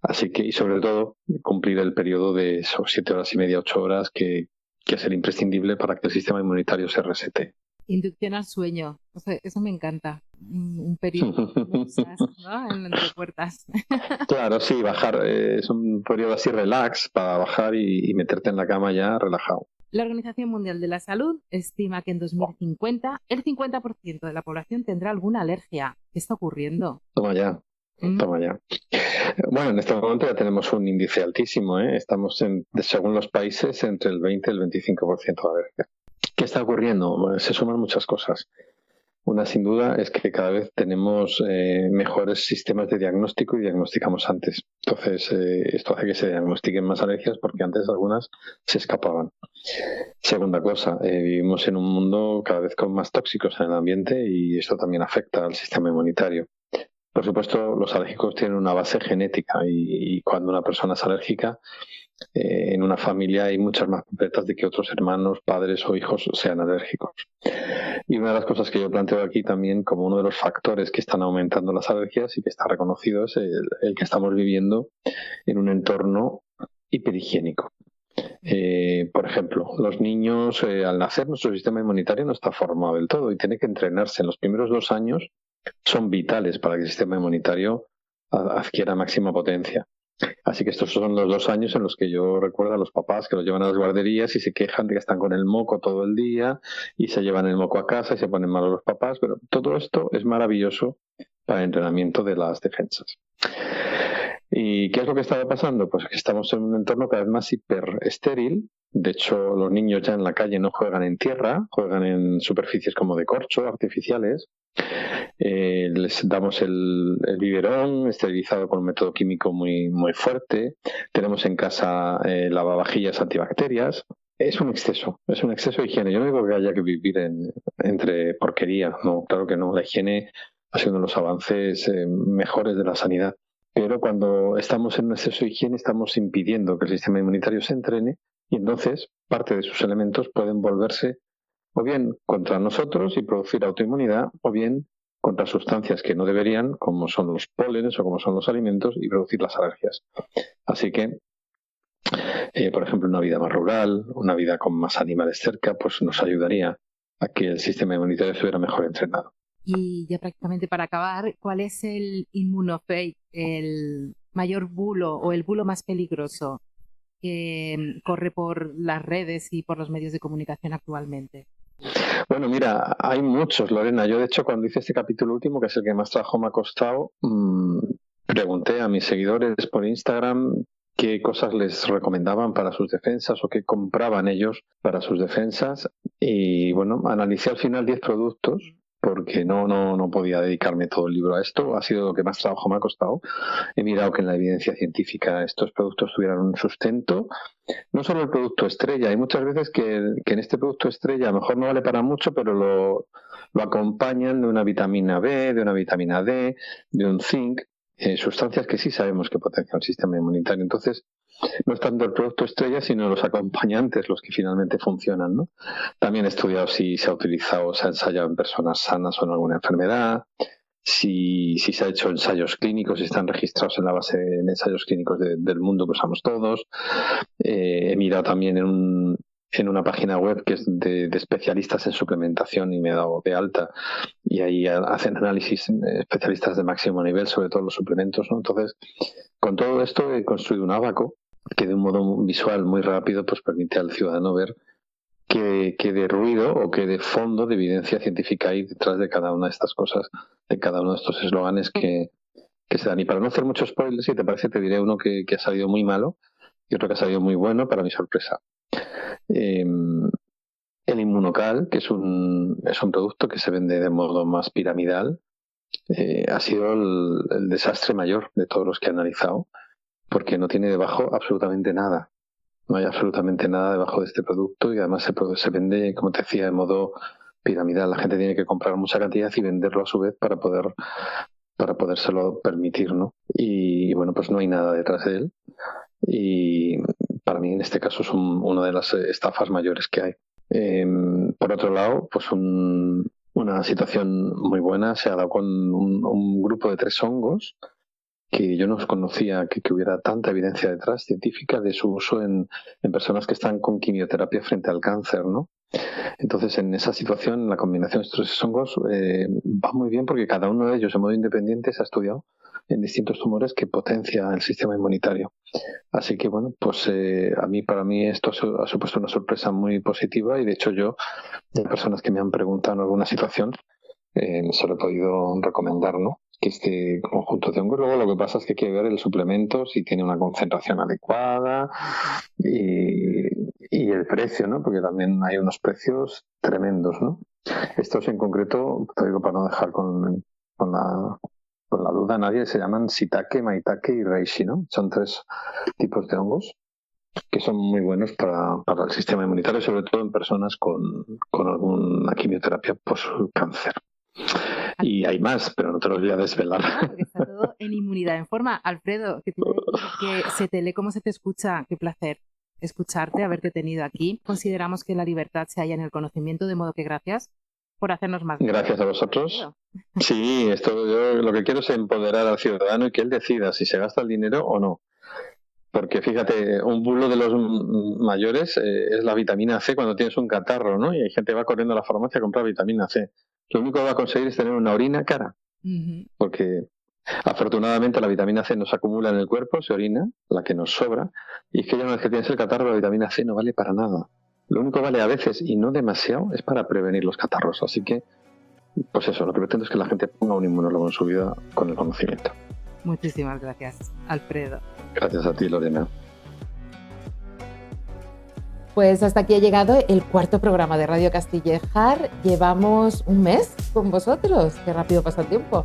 Así que, y sobre todo, cumplir el periodo de esos 7 horas y media, 8 horas, que es el imprescindible para que el sistema inmunitario se resete. Inducción al sueño, o sea, eso me encanta. Un periodo, ¿no? Entre puertas. Claro, sí, bajar, es un periodo así relax para bajar y meterte en la cama ya relajado. La Organización Mundial de la Salud estima que en 2050 el 50% de la población tendrá alguna alergia. ¿Qué está ocurriendo? Toma ya. Bueno, en este momento ya tenemos un índice altísimo, ¿eh? Estamos, según los países, entre el 20 y el 25% de alergia. ¿Qué está ocurriendo? Bueno, se suman muchas cosas. Una, sin duda, es que cada vez tenemos mejores sistemas de diagnóstico y diagnosticamos antes. Entonces, esto hace que se diagnostiquen más alergias porque antes algunas se escapaban. Segunda cosa, vivimos en un mundo cada vez con más tóxicos en el ambiente y esto también afecta al sistema inmunitario. Por supuesto, los alérgicos tienen una base genética y cuando una persona es alérgica, en una familia hay muchas más papeletas de que otros hermanos, padres o hijos sean alérgicos. Y una de las cosas que yo planteo aquí también como uno de los factores que están aumentando las alergias y que está reconocido es el que estamos viviendo en un entorno hiperhigiénico. Por ejemplo, los niños al nacer nuestro sistema inmunitario no está formado del todo y tiene que entrenarse. En los primeros 2 años son vitales para que el sistema inmunitario adquiera máxima potencia. Así que estos son los 2 años en los que yo recuerdo a los papás que los llevan a las guarderías y se quejan de que están con el moco todo el día y se llevan el moco a casa y se ponen malos los papás, pero todo esto es maravilloso para el entrenamiento de las defensas. ¿Y qué es lo que estaba pasando? Pues que estamos en un entorno cada vez más hiperestéril. De hecho, los niños ya en la calle no juegan en tierra, juegan en superficies como de corcho, artificiales. Les damos el biberón esterilizado con un método químico muy fuerte. Tenemos en casa lavavajillas antibacterias. Es un exceso de higiene. Yo no digo que haya que vivir entre porquería, no, claro que no. La higiene ha sido uno de los avances mejores de la sanidad. Pero cuando estamos en un exceso de higiene estamos impidiendo que el sistema inmunitario se entrene y entonces parte de sus elementos pueden volverse o bien contra nosotros y producir autoinmunidad o bien contra sustancias que no deberían, como son los pólenes o como son los alimentos, y producir las alergias. Así que, por ejemplo, una vida más rural, una vida con más animales cerca, pues nos ayudaría a que el sistema inmunitario estuviera mejor entrenado. Y ya prácticamente para acabar, ¿cuál es el immunofake, el mayor bulo o el bulo más peligroso que corre por las redes y por los medios de comunicación actualmente? Bueno, mira, hay muchos, Lorena. Yo, de hecho, cuando hice este capítulo último, que es el que más trabajo me ha costado, pregunté a mis seguidores por Instagram qué cosas les recomendaban para sus defensas o qué compraban ellos para sus defensas. Y bueno, analicé al final 10 productos porque no podía dedicarme todo el libro a esto. Ha sido lo que más trabajo me ha costado. He mirado que en la evidencia científica estos productos tuvieran un sustento. No solo el producto estrella, hay muchas veces que en este producto estrella a lo mejor no vale para mucho, pero lo acompañan de una vitamina B, de una vitamina D, de un zinc, sustancias que sí sabemos que potencian el sistema inmunitario. Entonces, no es tanto el producto estrella, sino los acompañantes los que finalmente funcionan, ¿no? También he estudiado si se ha utilizado, se ha ensayado en personas sanas o en alguna enfermedad, si se ha hecho ensayos clínicos, si están registrados en la base de ensayos clínicos del mundo que usamos todos. He mirado también en una página web que es de especialistas en suplementación y me he dado de alta, y ahí hacen análisis especialistas de máximo nivel sobre todos los suplementos, ¿no? Entonces, con todo esto he construido un abaco que de un modo visual muy rápido pues permite al ciudadano ver qué de ruido o qué de fondo de evidencia científica hay detrás de cada una de estas cosas, de cada uno de estos eslóganes que se dan. Y para no hacer muchos spoilers, si te parece, te diré uno que ha salido muy malo y otro que ha salido muy bueno para mi sorpresa. El Inmunocal, que es un producto que se vende de modo más piramidal, ha sido el desastre mayor de todos los que he analizado, porque no tiene debajo absolutamente nada. No hay absolutamente nada debajo de este producto y además se vende, como te decía, de modo piramidal. La gente tiene que comprar mucha cantidad y venderlo a su vez para podérselo permitir, ¿no? Y bueno, pues no hay nada detrás de él. Y para mí en este caso es una de las estafas mayores que hay. Por otro lado, pues una situación muy buena se ha dado con un grupo de 3 hongos que yo no conocía que hubiera tanta evidencia detrás científica de su uso en personas que están con quimioterapia frente al cáncer, ¿no? Entonces, en esa situación, la combinación de estos 3 hongos va muy bien porque cada uno de ellos, de modo independiente, se ha estudiado en distintos tumores que potencia el sistema inmunitario. Así que, bueno, pues para mí esto ha supuesto una sorpresa muy positiva y, de hecho, yo, de personas que me han preguntado en alguna situación, se lo he podido recomendar, ¿no? Que este conjunto de hongos. Luego lo que pasa es que hay que ver el suplemento, si tiene una concentración adecuada y el precio, ¿no? Porque también hay unos precios tremendos, ¿no? Estos en concreto, te digo para no dejar con la duda a nadie, se llaman Shiitake, Maitake y Reishi, ¿no? Son 3 tipos de hongos que son muy buenos para el sistema inmunitario, sobre todo en personas con alguna quimioterapia post-cáncer. Y hay más, pero no te los voy a desvelar. Porque está todo en Inmunidad en Forma. Alfredo, que se te lee como se te escucha. Qué placer escucharte, haberte tenido aquí. Consideramos que la libertad se halla en el conocimiento, de modo que gracias por hacernos más. Gracias a vosotros. Sí, yo lo que quiero es empoderar al ciudadano y que él decida si se gasta el dinero o no. Porque fíjate, un bulo de los mayores es la vitamina C cuando tienes un catarro, ¿no? Y hay gente que va corriendo a la farmacia a comprar vitamina C. Lo único que va a conseguir es tener una orina cara. Porque afortunadamente la vitamina C no se acumula en el cuerpo, se orina, la que nos sobra. Y es que ya una vez que tienes el catarro, la vitamina C no vale para nada. Lo único que vale a veces, y no demasiado, es para prevenir los catarros. Así que, pues eso, lo que pretendo es que la gente ponga un inmunólogo en su vida con el conocimiento. Muchísimas gracias, Alfredo. Gracias a ti, Lorena. Pues hasta aquí ha llegado el 4º programa de Radio Castillejar. Llevamos un mes con vosotros. Qué rápido pasa el tiempo.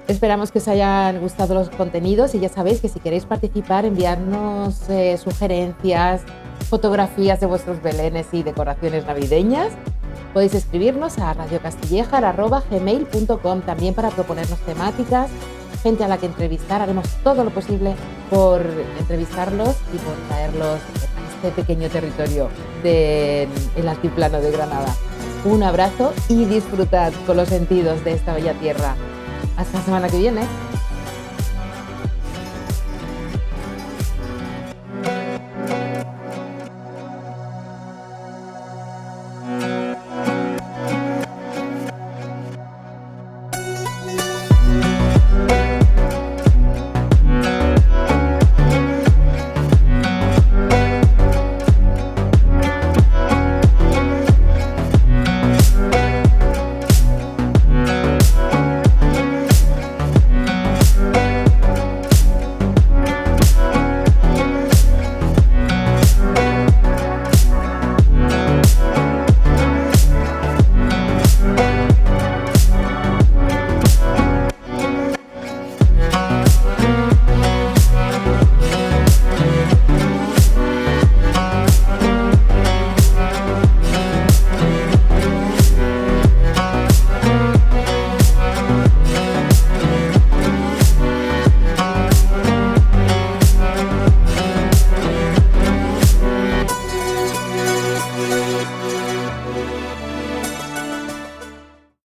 Esperamos que os hayan gustado los contenidos y ya sabéis que si queréis participar, enviarnos sugerencias, fotografías de vuestros belenes y decoraciones navideñas Podéis escribirnos a radiocastillejar@gmail.com también para proponernos temáticas, gente a la que entrevistar. Haremos todo lo posible por entrevistarlos y por traerlos a este pequeño territorio del altiplano de Granada. Un abrazo y disfrutad con los sentidos de esta bella tierra. Hasta la semana que viene.